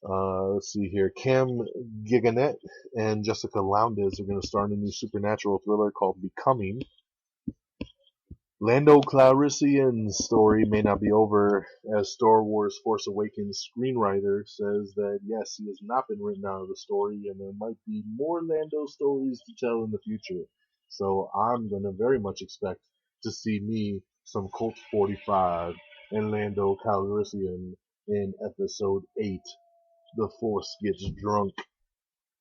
[SPEAKER 4] Let's see here. Cam Giganet and Jessica Lowndes are going to star in a new supernatural thriller called Becoming. Lando Calrissian's story may not be over, as Star Wars Force Awakens screenwriter says that yes, he has not been written out of the story, and there might be more Lando stories to tell in the future. So I'm going to very much expect to see me some Colt 45 and Lando Calrissian in Episode 8, The Force Gets Drunk,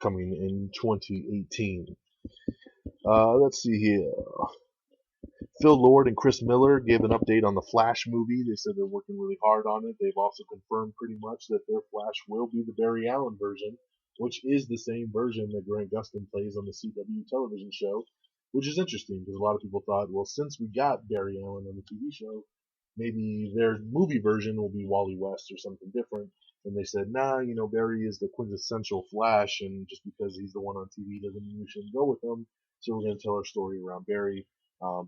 [SPEAKER 4] coming in 2018. Let's see here. Phil Lord and Chris Miller gave an update on the Flash movie. They said they're working really hard on it. They've also confirmed pretty much that their Flash will be the Barry Allen version, which is the same version that Grant Gustin plays on the CW television show, which is interesting because a lot of people thought, well, since we got Barry Allen on the TV show, maybe their movie version will be Wally West or something different. And they said, nah, Barry is the quintessential Flash, and just because he's the one on TV doesn't mean we shouldn't go with him. So we're going to tell our story around Barry.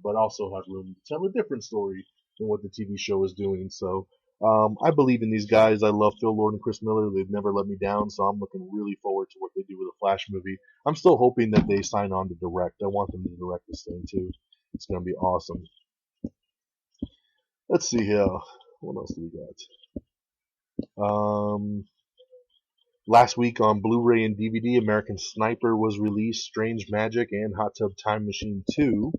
[SPEAKER 4] But also have room to tell a different story than what the TV show is doing. So I believe in these guys. I love Phil Lord and Chris Miller. They've never let me down, so I'm looking really forward to what they do with the Flash movie. I'm still hoping that they sign on to direct. I want them to direct this thing too. It's going to be awesome. Let's see here. What else do we got? Last week on Blu-ray and DVD, American Sniper was released, Strange Magic, and Hot Tub Time Machine 2.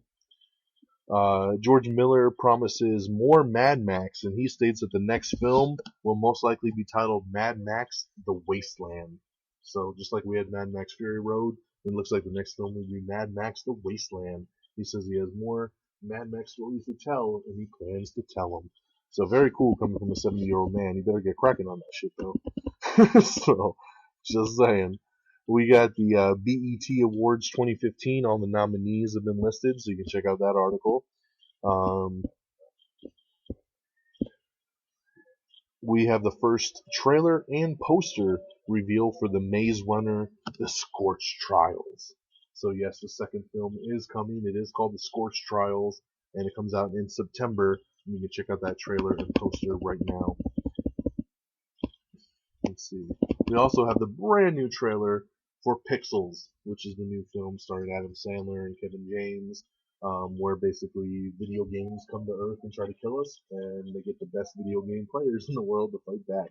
[SPEAKER 4] George Miller promises more Mad Max, and he states that the next film will most likely be titled Mad Max: The Wasteland. So just like we had Mad Max: Fury Road, it looks like the next film will be Mad Max: The Wasteland. He says he has more Mad Max stories to tell, and he plans to tell them. So very cool coming from a 70-year-old man. He better get cracking on that shit, though. So, just saying. We got the BET Awards 2015. All the nominees have been listed, so you can check out that article. We have the first trailer and poster reveal for the Maze Runner: The Scorch Trials. So yes, the second film is coming. It is called The Scorch Trials, and it comes out in September. You can check out that trailer and poster right now. Let's see. We also have the brand new trailer for Pixels, which is the new film starring Adam Sandler and Kevin James, where basically video games come to Earth and try to kill us, and they get the best video game players in the world to fight back.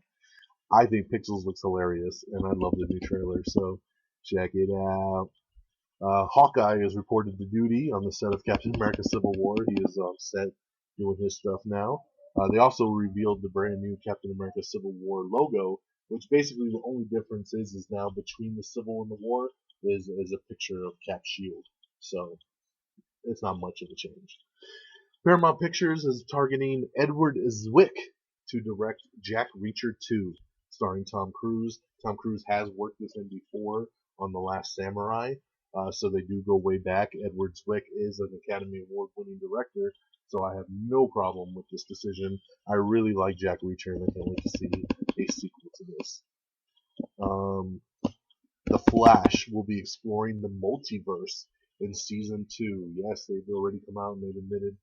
[SPEAKER 4] I think Pixels looks hilarious, and I love the new trailer, so check it out. Hawkeye is reported to duty on the set of Captain America Civil War. He is set doing his stuff now. They also revealed the brand new Captain America Civil War logo, which basically the only difference is now between the Civil and the War is a picture of Cap's shield. So it's not much of a change. Paramount Pictures is targeting Edward Zwick to direct Jack Reacher 2, starring Tom Cruise. Tom Cruise has worked with him before on The Last Samurai, so they do go way back. Edward Zwick is an Academy Award-winning director, so I have no problem with this decision. I really like Jack Reacher, and I can't wait to see a sequel to this. The Flash will be exploring the multiverse in season 2. Yes, they've already come out and they've admitted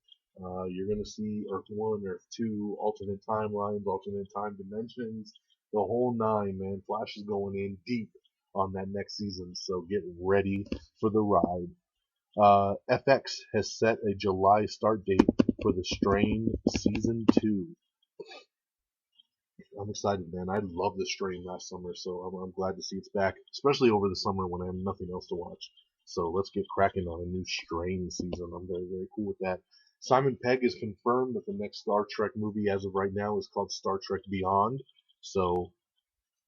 [SPEAKER 4] you're going to see Earth 1, Earth 2, alternate timelines, alternate time dimensions, the whole nine, man. Flash is going in deep on that next season, so get ready for the ride. FX has set a July start date for The Strain Season 2. I'm excited, man. I loved The Strain last summer, so I'm glad to see it's back, especially over the summer when I have nothing else to watch. So let's get cracking on a new Strain season. I'm very, very cool with that. Simon Pegg has confirmed that the next Star Trek movie as of right now is called Star Trek Beyond. So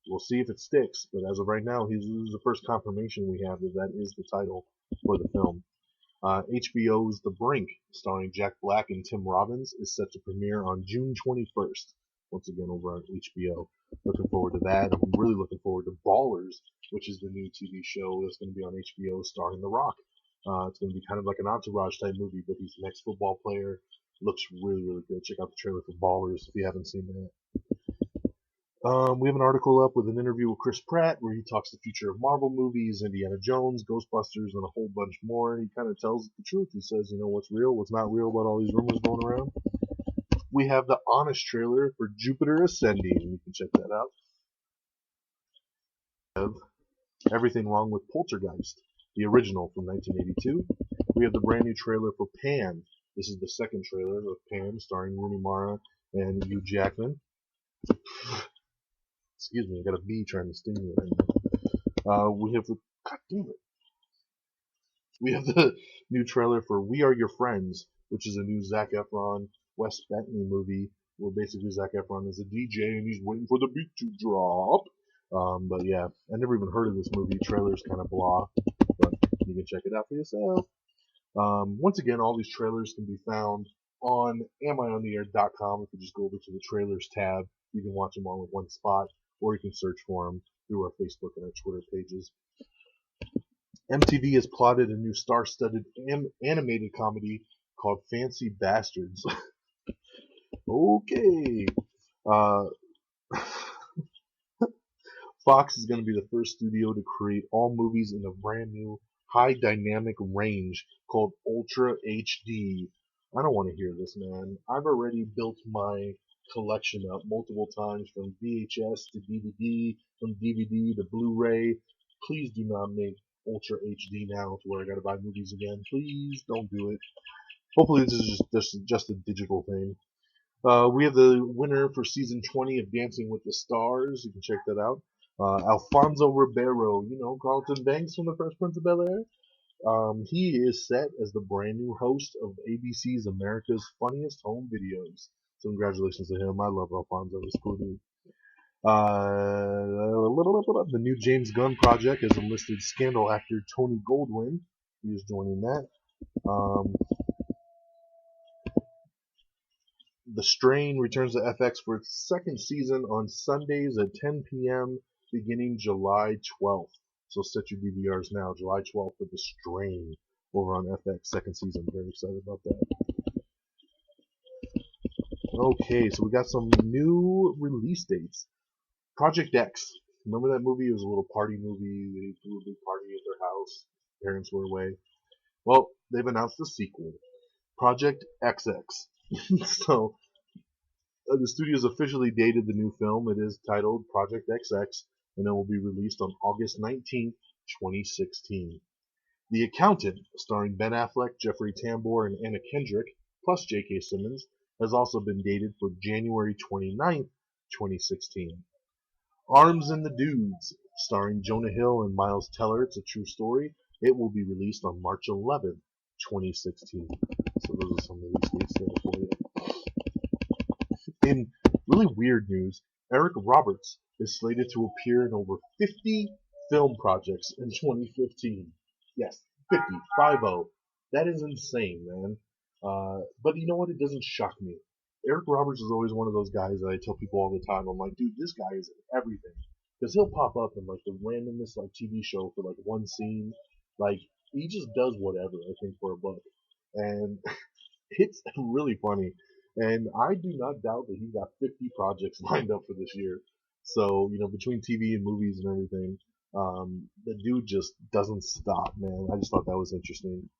[SPEAKER 4] we'll see if it sticks. But as of right now, this is the first confirmation we have that is the title for the film. HBO's The Brink, starring Jack Black and Tim Robbins, is set to premiere on June 21st. Once again over on HBO. Looking forward to that. I'm really looking forward to Ballers, which is the new TV show that's going to be on HBO starring The Rock. It's going to be kind of like an Entourage type movie, but he's an ex-football player. Looks really, really good. Check out the trailer for Ballers if you haven't seen that. We have an article up with an interview with Chris Pratt where he talks the future of Marvel movies, Indiana Jones, Ghostbusters, and a whole bunch more. He kind of tells the truth. He says, what's real, what's not real about all these rumors going around. We have the Honest trailer for Jupiter Ascending. You can check that out. We have Everything Wrong with Poltergeist, the original from 1982. We have the brand new trailer for Pan. This is the second trailer of Pan, starring Rooney Mara and Hugh Jackman. Excuse me, I got a bee trying to sting me right now. God damn it. We have the new trailer for We Are Your Friends, which is a new Zac Efron, Wes Bentley movie where basically Zac Efron is a DJ and he's waiting for the beat to drop. But yeah, I never even heard of this movie. Trailer's kind of blah, but you can check it out for yourself. Once again, all these trailers can be found on amiontheair.com. If you just go over to the trailers tab, you can watch them all in one spot, or you can search for them through our Facebook and our Twitter pages. MTV has plotted a new star-studded animated comedy called Fancy Bastards. Okay. Fox is going to be the first studio to create all movies in a brand new high dynamic range called Ultra HD. I don't want to hear this, man. I've already built my collection up multiple times from VHS to DVD, from DVD to Blu-ray. Please do not make Ultra HD now to where I gotta buy movies again. Please don't do it. Hopefully this is just a digital thing. We have the winner for season 20 of Dancing with the Stars. You can check that out. Alfonso Ribeiro, Carlton Banks from The Fresh Prince of Bel-Air. He is set as the brand new host of ABC's America's Funniest Home Videos. So congratulations to him. I love Alfonso. He's cool dude. The new James Gunn project has enlisted scandal actor Tony Goldwyn. He is joining that. The Strain returns to FX for its second season on Sundays at 10 p.m. beginning July 12th. So set your DVRs now. July 12th for The Strain over on FX, second season. Very excited about that. Okay, so we got some new release dates. Project X. Remember that movie? It was a little party movie. They threw a big party at their house. Parents were away. Well, they've announced a sequel. Project XX. So, the studio's officially dated the new film. It is titled Project XX, and it will be released on August 19th, 2016. The Accountant, starring Ben Affleck, Jeffrey Tambor, and Anna Kendrick, plus J.K. Simmons, has also been dated for January 29th, 2016. Arms and the Dudes, starring Jonah Hill and Miles Teller. It's a true story. It will be released on March 11th, 2016. So those are some release dates there for you. In really weird news, Eric Roberts is slated to appear in over 50 film projects in 2015. Yes, 50, 50. That is insane, man. But you know what? It doesn't shock me. Eric Roberts is always one of those guys that I tell people all the time. I'm like, dude, this guy is in everything. Because he'll pop up in like the randomest like TV show for like one scene. Like he just does whatever, I think, for a buck. And it's really funny. And I do not doubt that he's got 50 projects lined up for this year. So, between TV and movies and everything, the dude just doesn't stop, man. I just thought that was interesting.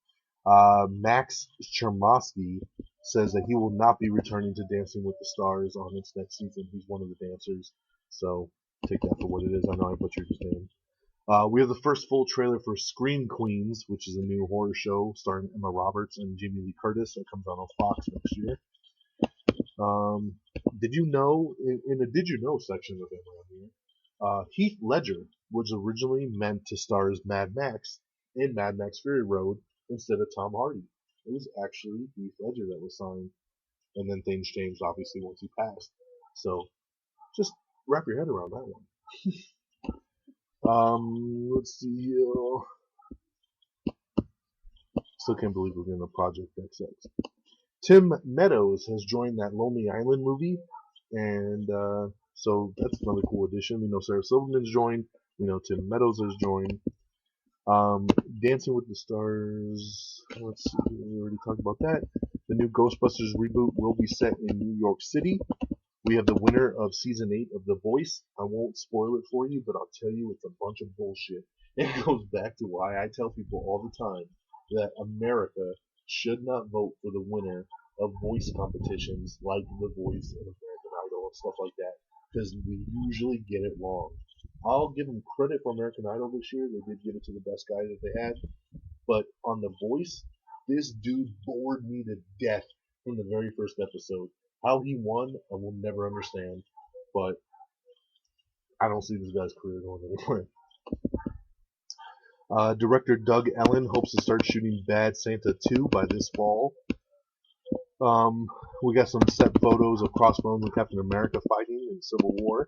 [SPEAKER 4] Max Chermosky says that he will not be returning to Dancing with the Stars on its next season. He's one of the dancers. So, take that for what it is. I know I butchered his name. We have the first full trailer for Scream Queens, which is a new horror show starring Emma Roberts and Jamie Lee Curtis that comes out on Fox next year. Did you know, in the Did You Know section of it around here, Heath Ledger was originally meant to star as Mad Max in Mad Max Fury Road instead of Tom Hardy. It was actually Heath Ledger that was signed, and then things changed, obviously, once he passed. So, just wrap your head around that one. Let's see. Still can't believe we're getting a Project XX. Tim Meadows has joined that Lonely Island movie, and so that's another cool addition. We know Sarah Silverman's joined. We know Tim Meadows has joined. Dancing with the Stars. Let's see. We already talked about that. The new Ghostbusters reboot will be set in New York City. We have the winner of season 8 of The Voice. I won't spoil it for you, but I'll tell you it's a bunch of bullshit. It goes back to why I tell people all the time that America should not vote for the winner of voice competitions like The Voice and American Idol and stuff like that, because we usually get it wrong. I'll give them credit for American Idol this year. They did give it to the best guy that they had. But on The Voice, this dude bored me to death from the very first episode. How he won, I will never understand. But I don't see this guy's career going anywhere. Director Doug Ellen hopes to start shooting Bad Santa 2 by this fall. We got some set photos of Crossbones and Captain America fighting in Civil War.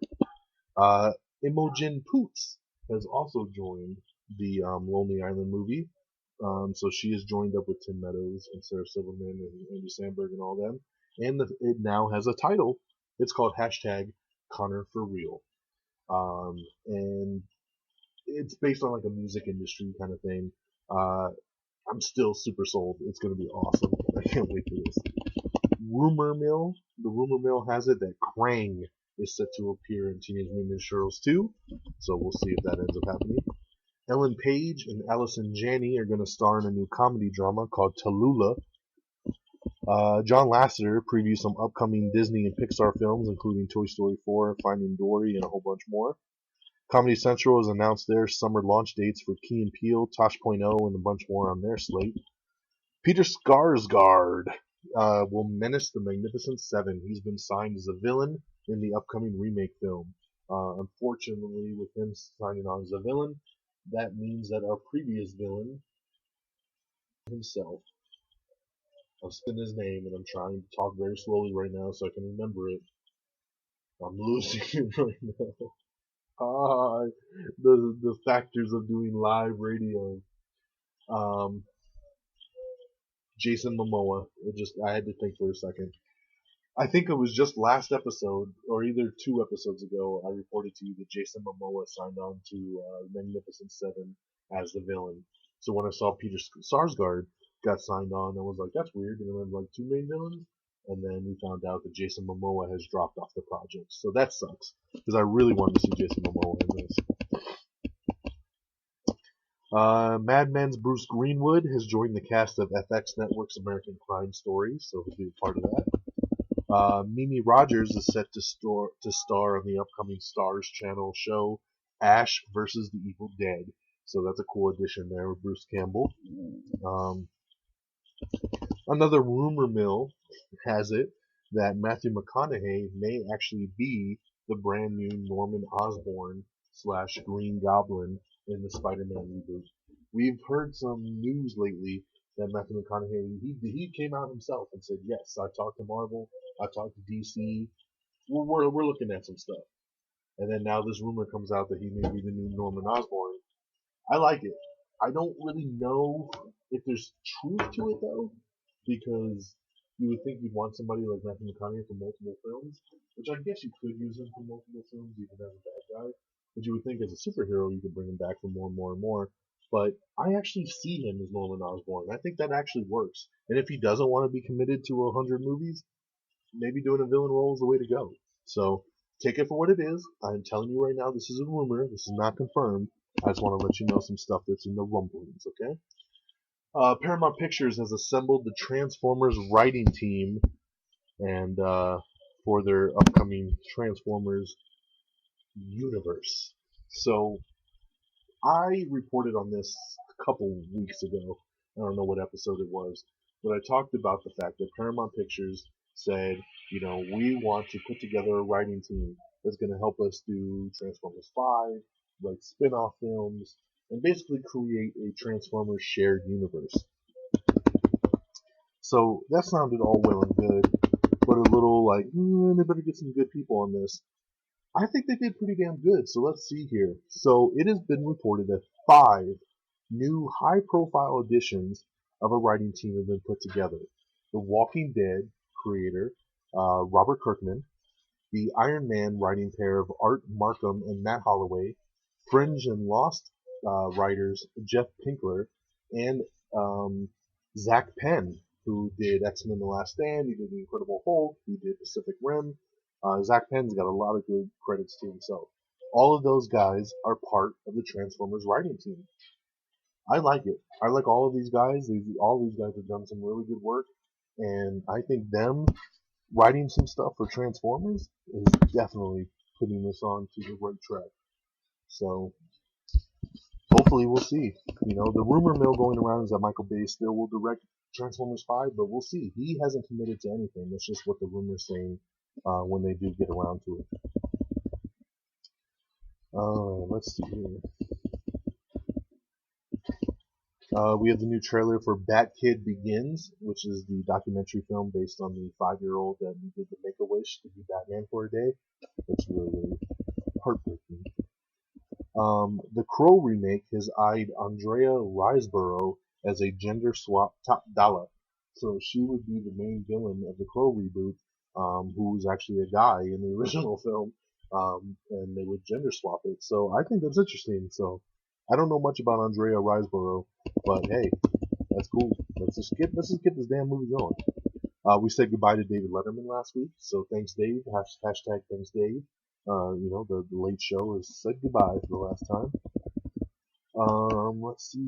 [SPEAKER 4] Imogen Poots has also joined the Lonely Island movie. So she has joined up with Tim Meadows and Sarah Silverman and Andy Samberg and all them. And it now has a title. It's called #Connor for Real. And it's based on like a music industry kind of thing. I'm still super sold. It's going to be awesome. I can't wait for this. The rumor mill has it that Krang is set to appear in Teenage Mutant Ninja Turtles 2. So we'll see if that ends up happening. Ellen Page and Allison Janney are going to star in a new comedy drama called Tallulah. John Lasseter previewed some upcoming Disney and Pixar films, including Toy Story 4, Finding Dory, and a whole bunch more. Comedy Central has announced their summer launch dates for Key and Peele, Tosh.0, and a bunch more on their slate. Peter Skarsgård will menace the Magnificent Seven. He's been signed as a villain in the upcoming remake film. Unfortunately, with him signing on as a villain, that means that our previous villain himself, I'm spelling his name and I'm trying to talk very slowly right now so I can remember it. I'm losing it right now. The factors of doing live radio. Jason Momoa. I had to think for a second. I think it was just last episode, or either 2 episodes ago, I reported to you that Jason Momoa signed on to Magnificent Seven as the villain. So when I saw Peter Sarsgaard got signed on, I was like, that's weird. And then like 2 main villains, and then we found out that Jason Momoa has dropped off the project. So that sucks, because I really wanted to see Jason Momoa in this. Mad Men's Bruce Greenwood has joined the cast of FX Network's American Crime Story, so he'll be a part of that. Mimi Rogers is set to star on the upcoming Starz Channel show Ash vs. the Evil Dead, so that's a cool addition there with Bruce Campbell. Another rumor mill has it that Matthew McConaughey may actually be the brand new Norman Osborn / Green Goblin in the Spider-Man reboot. We've heard some news lately that Matthew McConaughey, he came out himself and said, yes, I talked to Marvel, I talked to DC, we're looking at some stuff. And then now this rumor comes out that he may be the new Norman Osborn. I like it. I don't really know if there's truth to it though, because you would think you'd want somebody like Matthew McConaughey for multiple films, which I guess you could use him for multiple films even as a bad guy. But you would think as a superhero you could bring him back for more and more and more. But I actually see him as Norman Osborn. I think that actually works. And if he doesn't want to be committed to 100 movies, maybe doing a villain role is the way to go. So take it for what it is. I'm telling you right now, this is a rumor. This is not confirmed. I just want to let you know some stuff that's in the rumblings, okay? Paramount Pictures has assembled the Transformers writing team and for their upcoming Transformers universe. So I reported on this a couple weeks ago. I don't know what episode it was, but I talked about the fact that Paramount Pictures said, we want to put together a writing team that's going to help us do Transformers 5, write spin-off films, and basically create a Transformers shared universe. So that sounded all well and good, but a little like, they better get some good people on this. I think they did pretty damn good, so let's see here. So it has been reported that 5 new high-profile additions of a writing team have been put together. The Walking Dead creator, Robert Kirkman, the Iron Man writing pair of Art Markham and Matt Holloway, Fringe and Lost writers Jeff Pinkler, and Zach Penn, who did X-Men The Last Stand, he did The Incredible Hulk, he did Pacific Rim. Zach Penn's got a lot of good credits to himself. All of those guys are part of the Transformers writing team. I like it. I like all of these guys. All these guys have done some really good work, and I think them writing some stuff for Transformers is definitely putting this on to the right track. So hopefully we'll see. The rumor mill going around is that Michael Bay still will direct Transformers 5, but we'll see. He hasn't committed to anything. That's just what the rumor's saying when they do get around to it. Let's see here. We have the new trailer for Bat Kid Begins, which is the documentary film based on the 5-year-old that needed to make a wish to be Batman for a day. That's really, really heartbreaking. The Crow remake has eyed Andrea Riseborough as a gender swap top dollar. So she would be the main villain of the Crow reboot, who's actually a guy in the original film, and they would gender swap it. So I think that's interesting. So I don't know much about Andrea Riseborough, but hey, that's cool. Let's just get this damn movie going. We said goodbye to David Letterman last week, so thanks Dave. Hashtag thanks Dave. The Late Show has said goodbye for the last time. Let's see.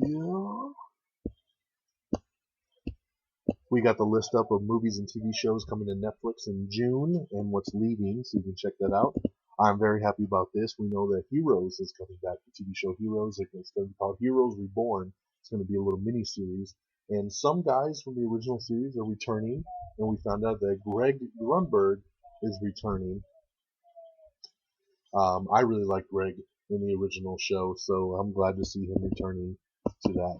[SPEAKER 4] We got the list up of movies and TV shows coming to Netflix in June and what's leaving, so you can check that out. I'm very happy about this. We know that Heroes is coming back, the TV show Heroes. It's going to be called Heroes Reborn. It's going to be a little mini-series. And some guys from the original series are returning, and we found out that Greg Grunberg is returning. I really like Greg in the original show, so I'm glad to see him returning to that.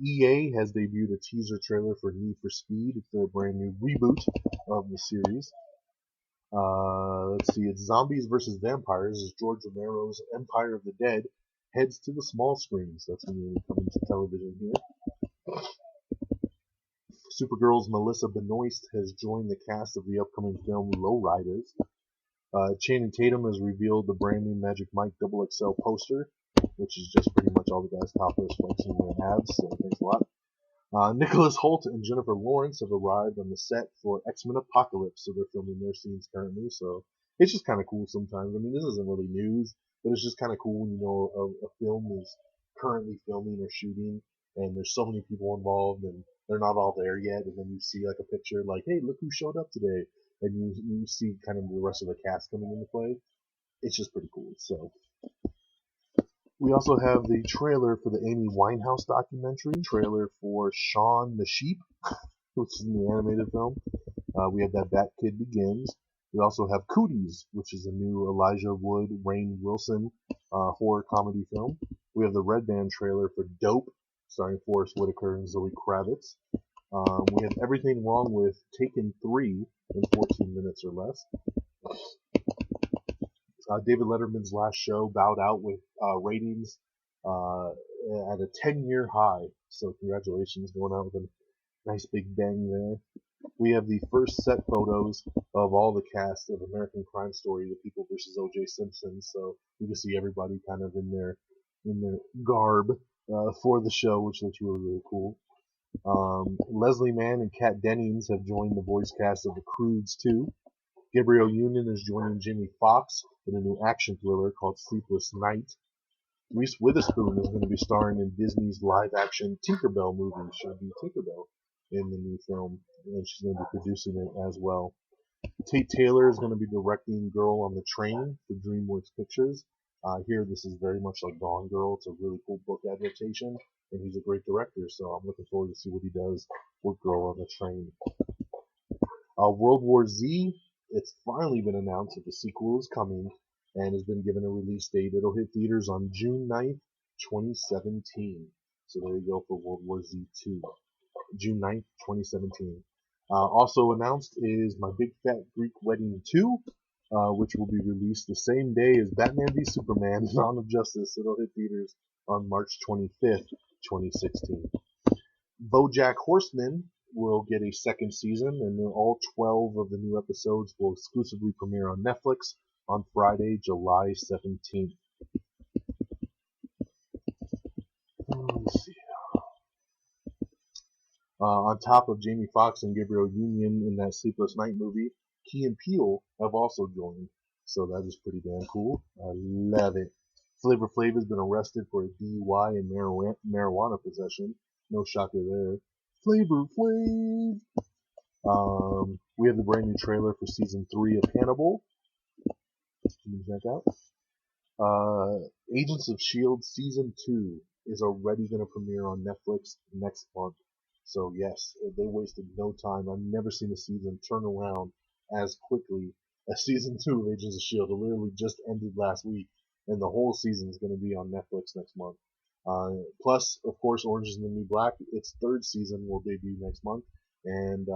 [SPEAKER 4] EA has debuted a teaser trailer for Need for Speed. It's their brand new reboot of the series. Let's see, it's Zombies vs. Vampires as George Romero's Empire of the Dead heads to the small screens. That's going to be coming to television here. Supergirl's Melissa Benoist has joined the cast of the upcoming film Lowriders. Channing Tatum has revealed the brand new Magic Mike XXL poster, which is just pretty much all the guys topless flexing their abs, so thanks a lot. Nicholas Hoult and Jennifer Lawrence have arrived on the set for X-Men Apocalypse, so they're filming their scenes currently, so it's just kind of cool sometimes. I mean, this isn't really news, but it's just kind of cool when a film is currently filming or shooting, and there's so many people involved, and they're not all there yet, and then you see like a picture like, hey, look who showed up today, and you see kind of the rest of the cast coming into play. It's just pretty cool, so. We also have the trailer for the Amy Winehouse documentary, trailer for Shaun the Sheep, which is in the animated film. We have that Bat Kid Begins. We also have Cooties, which is a new Elijah Wood, Rainn Wilson horror comedy film. We have the Red Band trailer for Dope, starring Forrest Whitaker and Zoe Kravitz. We have Everything Wrong with Taken 3 in 14 minutes or less. David Letterman's last show bowed out with ratings at a 10-year high. So congratulations, going out with a nice big bang there. We have the first set photos of all the cast of American Crime Story, The People vs. O.J. Simpson. So you can see everybody kind of in their garb for the show, which looks really, really cool. Leslie Mann and Kat Dennings have joined the voice cast of The Croods too. Gabrielle Union is joining Jamie Foxx in a new action thriller called Sleepless Night. Reese Witherspoon is going to be starring in Disney's live-action Tinkerbell movie. She'll be Tinkerbell in the new film, and she's going to be producing it as well. Tate Taylor is going to be directing Girl on the Train for DreamWorks Pictures. Here, this is very much like Gone Girl. It's a really cool book adaptation, and he's a great director, so I'm looking forward to see what he does with Girl on the Train. World War Z, it's finally been announced that the sequel is coming and has been given a release date. It'll hit theaters on June 9th, 2017. So there you go for World War Z 2. June 9th, 2017. Also announced is My Big Fat Greek Wedding 2, which will be released the same day as Batman v Superman: Dawn of Justice. It'll hit theaters on March 25th, 2016. BoJack Horseman will get a second season, and all 12 of the new episodes will exclusively premiere on Netflix on Friday, July 17th. Let's see. On top of Jamie Foxx and Gabrielle Union in that Sleepless Night movie, Key and Peele have also joined. So that is pretty damn cool. I love it. Flavor Flav has been arrested for a DUI and marijuana possession. No shocker there. Flavor Flav. We have the brand new trailer for season 3 of Hannibal. Can you check out? Agents of S.H.I.E.L.D. season 2 is already going to premiere on Netflix next month. So yes, they wasted no time. I've never seen a season turn around as quickly as season 2 of Agents of S.H.I.E.L.D. It literally just ended last week, and the whole season is going to be on Netflix next month. Plus, of course, Orange is the New Black. Its 3rd season will debut next month. And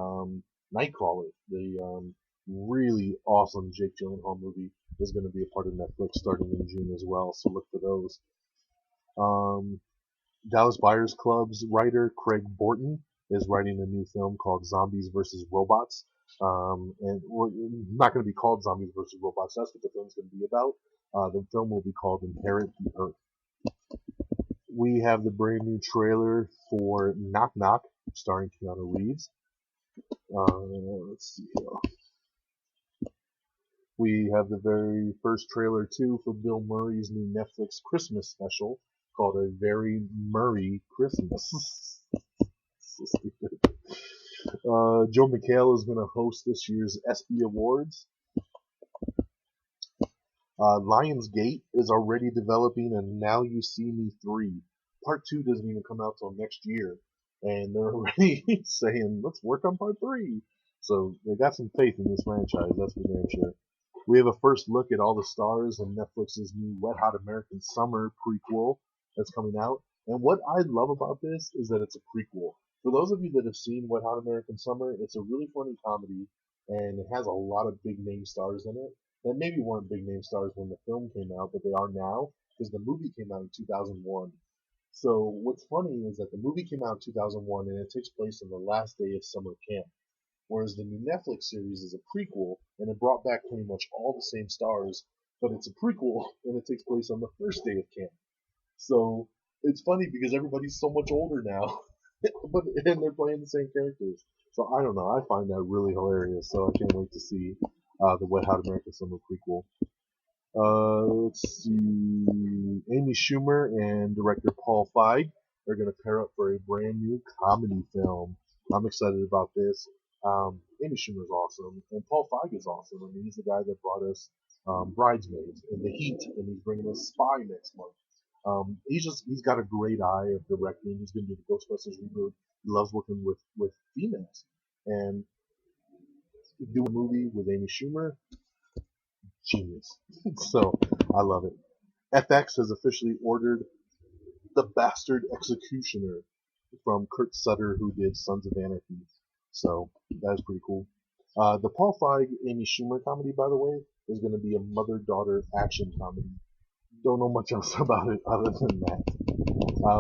[SPEAKER 4] Nightcrawler, the really awesome Jake Gyllenhaal movie, is going to be a part of Netflix starting in June as well. So look for those. Dallas Buyers Club's writer Craig Borton is writing a new film called Zombies vs. Robots. And not going to be called Zombies vs. Robots. That's what the film's going to be about. The film will be called Inherit the Earth. We have the brand new trailer for Knock Knock, starring Keanu Reeves. Let's see here. We have the very first trailer, too, for Bill Murray's new Netflix Christmas special called A Very Murray Christmas. So stupid. Joe McHale is going to host this year's ESPY Awards. Lionsgate is already developing a Now You See Me 3. Part 2 doesn't even come out till next year. And they're already saying, let's work on Part 3. So they got some faith in this franchise, that's for damn sure. We have a first look at all the stars in Netflix's new Wet Hot American Summer prequel that's coming out. And what I love about this is that it's a prequel. For those of you that have seen Wet Hot American Summer, it's a really funny comedy, and it has a lot of big name stars in it that maybe weren't big name stars when the film came out, but they are now, because the movie came out in 2001. So what's funny is that the movie came out in 2001, and it takes place on the last day of summer camp. Whereas the new Netflix series is a prequel, and it brought back pretty much all the same stars, but it's a prequel, and it takes place on the first day of camp. So it's funny because everybody's so much older now, and they're playing the same characters. So I don't know, I find that really hilarious, so I can't wait to see the Wet Hot American Summer prequel. Let's see. Amy Schumer and director Paul Feig are going to pair up for a brand new comedy film. I'm excited about this. Amy Schumer is awesome, and Paul Feig is awesome. I mean, he's the guy that brought us Bridesmaids and The Heat, and he's bringing us Spy next month. He's got a great eye of directing. He's going to do the Ghostbusters reboot. He loves working with females, and do a movie with Amy Schumer. Genius. So I love it. FX has officially ordered The Bastard Executioner from Kurt Sutter, who did Sons of Anarchy. So that is pretty cool. The Paul Feig, Amy Schumer comedy, by the way, is going to be a mother-daughter action comedy. Don't know much else about it other than that.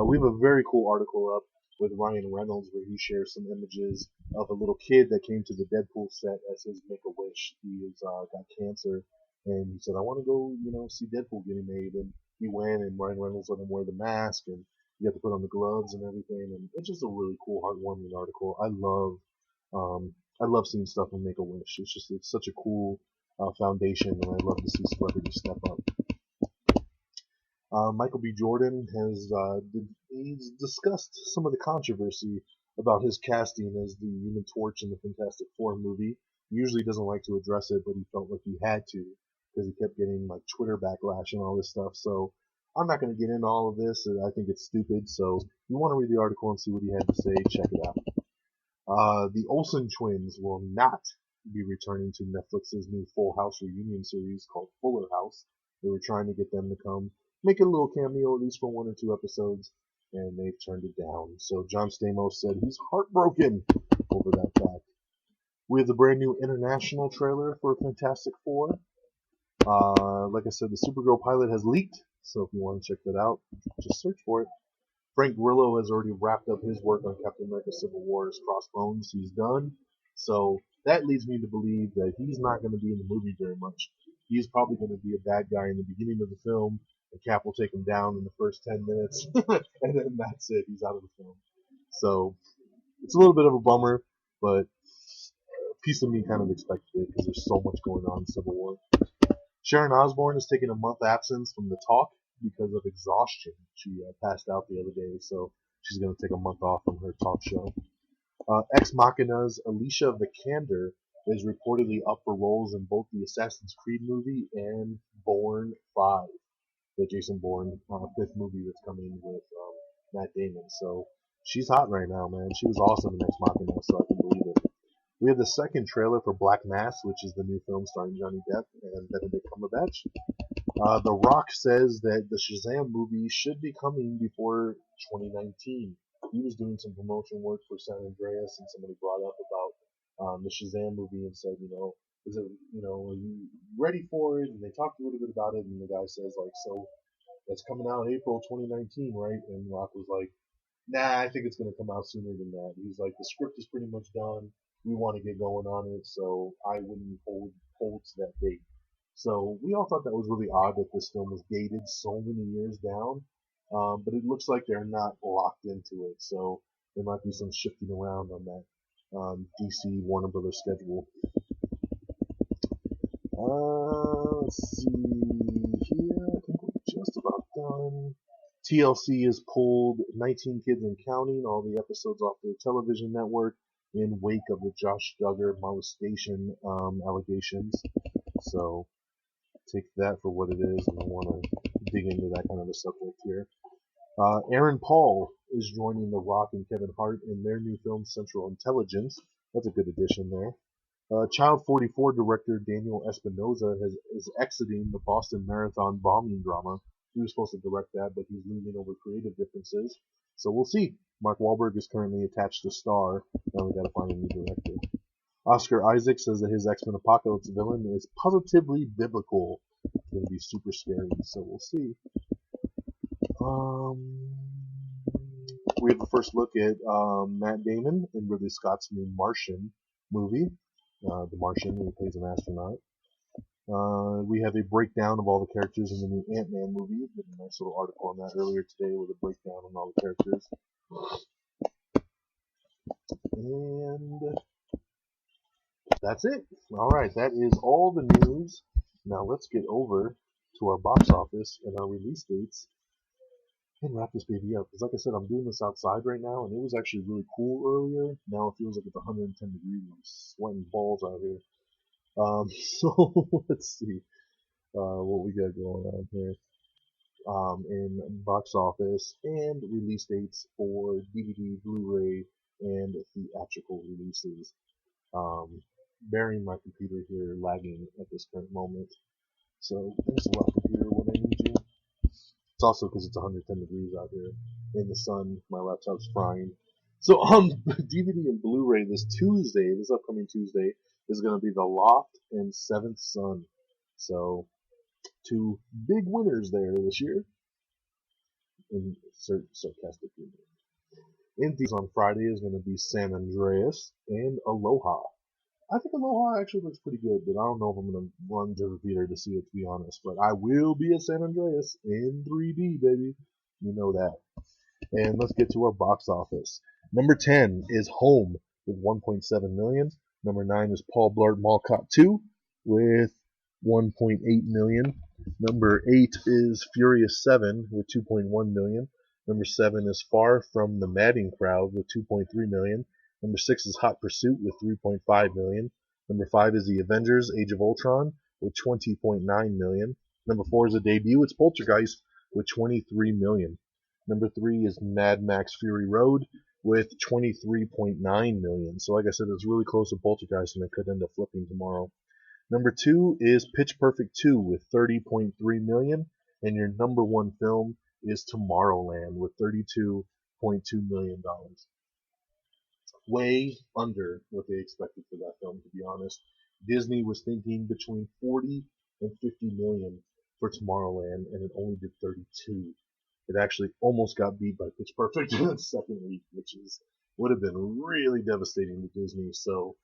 [SPEAKER 4] We have a very cool article up with Ryan Reynolds where he shares some images of a little kid that came to the Deadpool set as his Make-A-Wish. He got cancer, and he said, I want to go, see Deadpool getting made. And he went, and Ryan Reynolds let him wear the mask, and you have to put on the gloves and everything. And it's just a really cool, heartwarming article. I love seeing stuff from Make-A-Wish. It's such a cool foundation, and I love to see celebrities step up. Michael B. Jordan he's discussed some of the controversy about his casting as the Human Torch in the Fantastic Four movie. He usually doesn't like to address it, but he felt like he had to because he kept getting like Twitter backlash and all this stuff. So I'm not going to get into all of this. I think it's stupid. So if you want to read the article and see what he had to say, check it out. The Olsen twins will not be returning to Netflix's new Full House reunion series called Fuller House. They were trying to get them to come make a little cameo, at least for 1 or 2 episodes, and they've turned it down. So John Stamos said he's heartbroken over that fact. We have the brand new international trailer for Fantastic Four. Like I said, the Supergirl pilot has leaked, so if you want to check that out, just search for it. Frank Grillo has already wrapped up his work on Captain America Civil War's Crossbones. He's done. So that leads me to believe that he's not going to be in the movie very much. He's probably going to be a bad guy in the beginning of the film, and Cap will take him down in the first 10 minutes, and then that's it. He's out of the film. So it's a little bit of a bummer, but a piece of me kind of expected it because there's so much going on in Civil War. Sharon Osbourne is taking a month absence from the talk because of exhaustion. She passed out the other day, so she's going to take a month off from her talk show. Ex Machina's Alicia Vikander is reportedly up for roles in both the Assassin's Creed movie and Bourne 5, the Jason Bourne 5th movie that's coming with Matt Damon. So she's hot right now, man. She was awesome in Ex Machina, so I can believe it. We have the second trailer for Black Mass, which is the new film starring Johnny Depp and Benedict Cumberbatch. The Rock says that the Shazam movie should be coming before 2019. He was doing some promotion work for San Andreas, and somebody brought up about the Shazam movie and said, is it, are you ready for it? And they talked a little bit about it, and the guy says, like, so it's coming out April 2019, right? And Rock was like, nah, I think it's going to come out sooner than that. He's like, the script is pretty much done. We want to get going on it, so I wouldn't hold to that date. So we all thought that was really odd that this film was dated so many years down, but it looks like they're not locked into it. So there might be some shifting around on that DC Warner Brothers schedule. Let's see here. I think we're just about done. TLC has pulled 19 Kids and Counting, all the episodes off their television network, in wake of the Josh Duggar molestation allegations. So take that for what it is, and I want to dig into that kind of a subject here. Aaron Paul is joining The Rock and Kevin Hart in their new film Central Intelligence. That's a good addition there. Child 44 director Daniel Espinosa is exiting the Boston Marathon bombing drama. He was supposed to direct that, but he's leaving over creative differences. So we'll see. Mark Wahlberg is currently attached to star. Now we got to find a new director. Oscar Isaac says that his X-Men Apocalypse villain is positively biblical. It's going to be super scary, so we'll see. We have a first look at Matt Damon in Ridley Scott's new Martian movie. The Martian, where he plays an astronaut. We have a breakdown of all the characters in the new Ant-Man movie. Did a nice little article on that earlier today with a breakdown on all the characters. And that's it. Alright, that is all the news. Now let's get over to our box office and our release dates and wrap this baby up. Because like I said, I'm doing this outside right now, and it was actually really cool earlier. Now it feels like it's 110 degrees. I'm sweating balls out here. So let's see what we got going on here in box office and release dates for DVD, Blu-ray, and theatrical releases. Bearing my computer here lagging at this current moment. So thanks a lot, computer, when I need you. It's also because it's 110 degrees out here in the sun. My laptop's frying. So on DVD and Blu-ray this upcoming Tuesday, is going to be The Loft and Seventh Son. So, two big winners there this year. In sarcastic humor. In theaters on Friday is going to be San Andreas and Aloha. I think Aloha actually looks pretty good, but I don't know if I'm going to run to the theater to see it, to be honest. But I will be at San Andreas in 3D, baby. You know that. And let's get to our box office. Number 10 is Home with 1.7 million. Number 9 is Paul Blart Mall Cop 2 with 1.8 million. Number 8 is Furious 7 with 2.1 million. Number 7 is Far From the Madding Crowd with 2.3 million. Number 6 is Hot Pursuit with 3.5 million. Number 5 is The Avengers Age of Ultron with 20.9 million. Number 4 is a debut. It's Poltergeist with 23 million. Number 3 is Mad Max Fury Road with 23.9 million. So like I said, it's really close to Poltergeist, and it could end up flipping tomorrow. Number 2 is Pitch Perfect 2 with 30.3 million. And your number 1 film is Tomorrowland with $32.2 million. Way under what they expected for that film, to be honest. Disney was thinking between 40 and 50 million for Tomorrowland, and it only did 32. It actually almost got beat by Pitch Perfect in its second week, which would have been really devastating to Disney. So,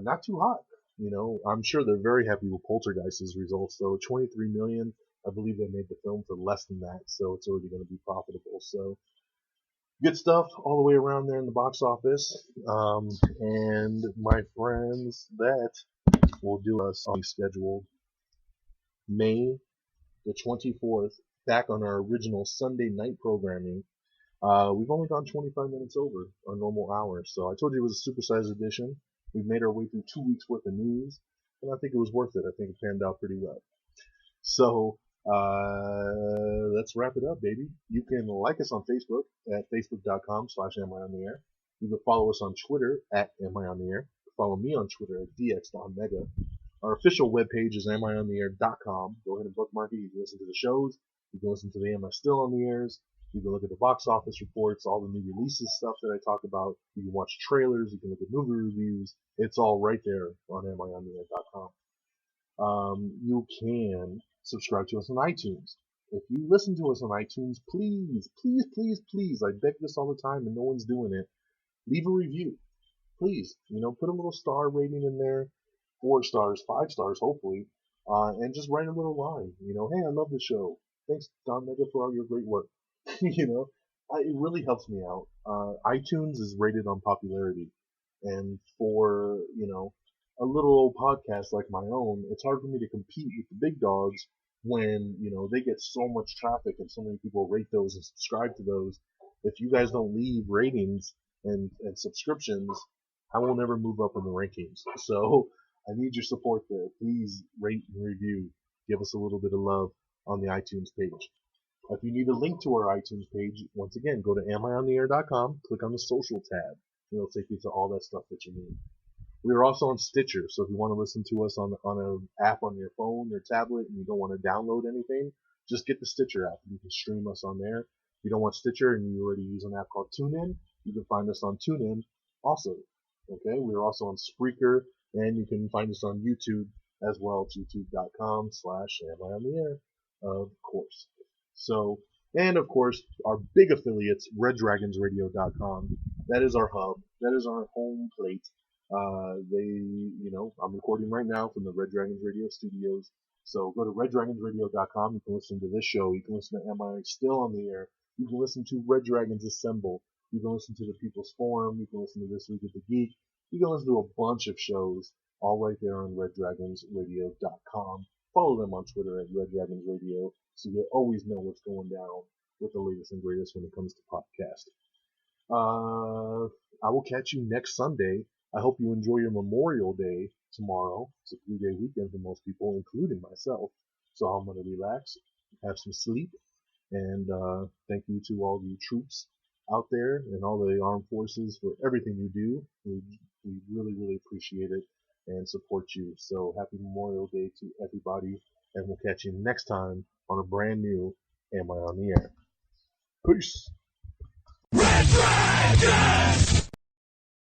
[SPEAKER 4] not too hot. I'm sure they're very happy with Poltergeist's results, though. 23 million. I believe they made the film for less than that, so it's already going to be profitable. So, good stuff all the way around there in the box office. And my friends, that will do us on scheduled May the 24th, back on our original Sunday night programming. We've only gone 25 minutes over our normal hour, so I told you it was a supersized edition. We've made our way through 2 weeks worth of news, and I think it was worth it. I think it panned out pretty well. So, let's wrap it up, baby. You can like us on Facebook at facebook.com/AmIOnTheAir. You can follow us on Twitter at AmIOnTheAir. Follow me on Twitter at DXDonMega. Our official webpage is AmIOnTheAir.com. Go ahead and bookmark it. You can listen to the shows. You can listen to the Am I Still on the Airs. You can look at the box office reports, all the new releases stuff that I talk about. You can watch trailers. You can look at movie reviews. It's all right there on AmIOnTheAir.com. You can subscribe to us on iTunes. If you listen to us on iTunes, please, please, please, please, I beg this all the time and no one's doing it, leave a review. Please, put a little star rating in there, 4 stars, 5 stars, hopefully, and just write a little line. Hey, I love the show. Thanks, Don Mega, for all your great work. It really helps me out. iTunes is rated on popularity, and for, a little old podcast like my own, it's hard for me to compete with the big dogs when, they get so much traffic and so many people rate those and subscribe to those. If you guys don't leave ratings and subscriptions, I will never move up in the rankings. So I need your support there. Please rate and review. Give us a little bit of love on the iTunes page. If you need a link to our iTunes page, once again, go to AmIOnTheAir.com, click on the social tab. It'll take you to all that stuff that you need. We are also on Stitcher, so if you want to listen to us on an app on your phone or tablet and you don't want to download anything, just get the Stitcher app. You can stream us on there. If you don't want Stitcher and you already use an app called TuneIn, you can find us on TuneIn also. Okay, we're also on Spreaker, and you can find us on YouTube as well, youtube.com/AmIOnTheAir, of course. So, and of course, our big affiliates, RedDragonsRadio.com. That is our hub. That is our home plate. I'm recording right now from the Red Dragons Radio studios. So go to RedDragonsRadio.com. You can listen to this show. You can listen to Am I Still on the Air? You can listen to Red Dragons Assemble. You can listen to the People's Forum. You can listen to This Week at the Geek. You can listen to a bunch of shows, all right there on RedDragonsRadio.com. Follow them on Twitter at Red Dragons Radio, so you always know what's going down with the latest and greatest when it comes to podcast. I will catch you next Sunday. I hope you enjoy your Memorial Day tomorrow. It's a 3-day weekend for most people, including myself. So I'm going to relax, have some sleep, and thank you to all the troops out there and all the armed forces for everything you do. We really, really appreciate it and support you. So happy Memorial Day to everybody, and we'll catch you next time on a brand new Am I on the Air? Peace. Red Dragons!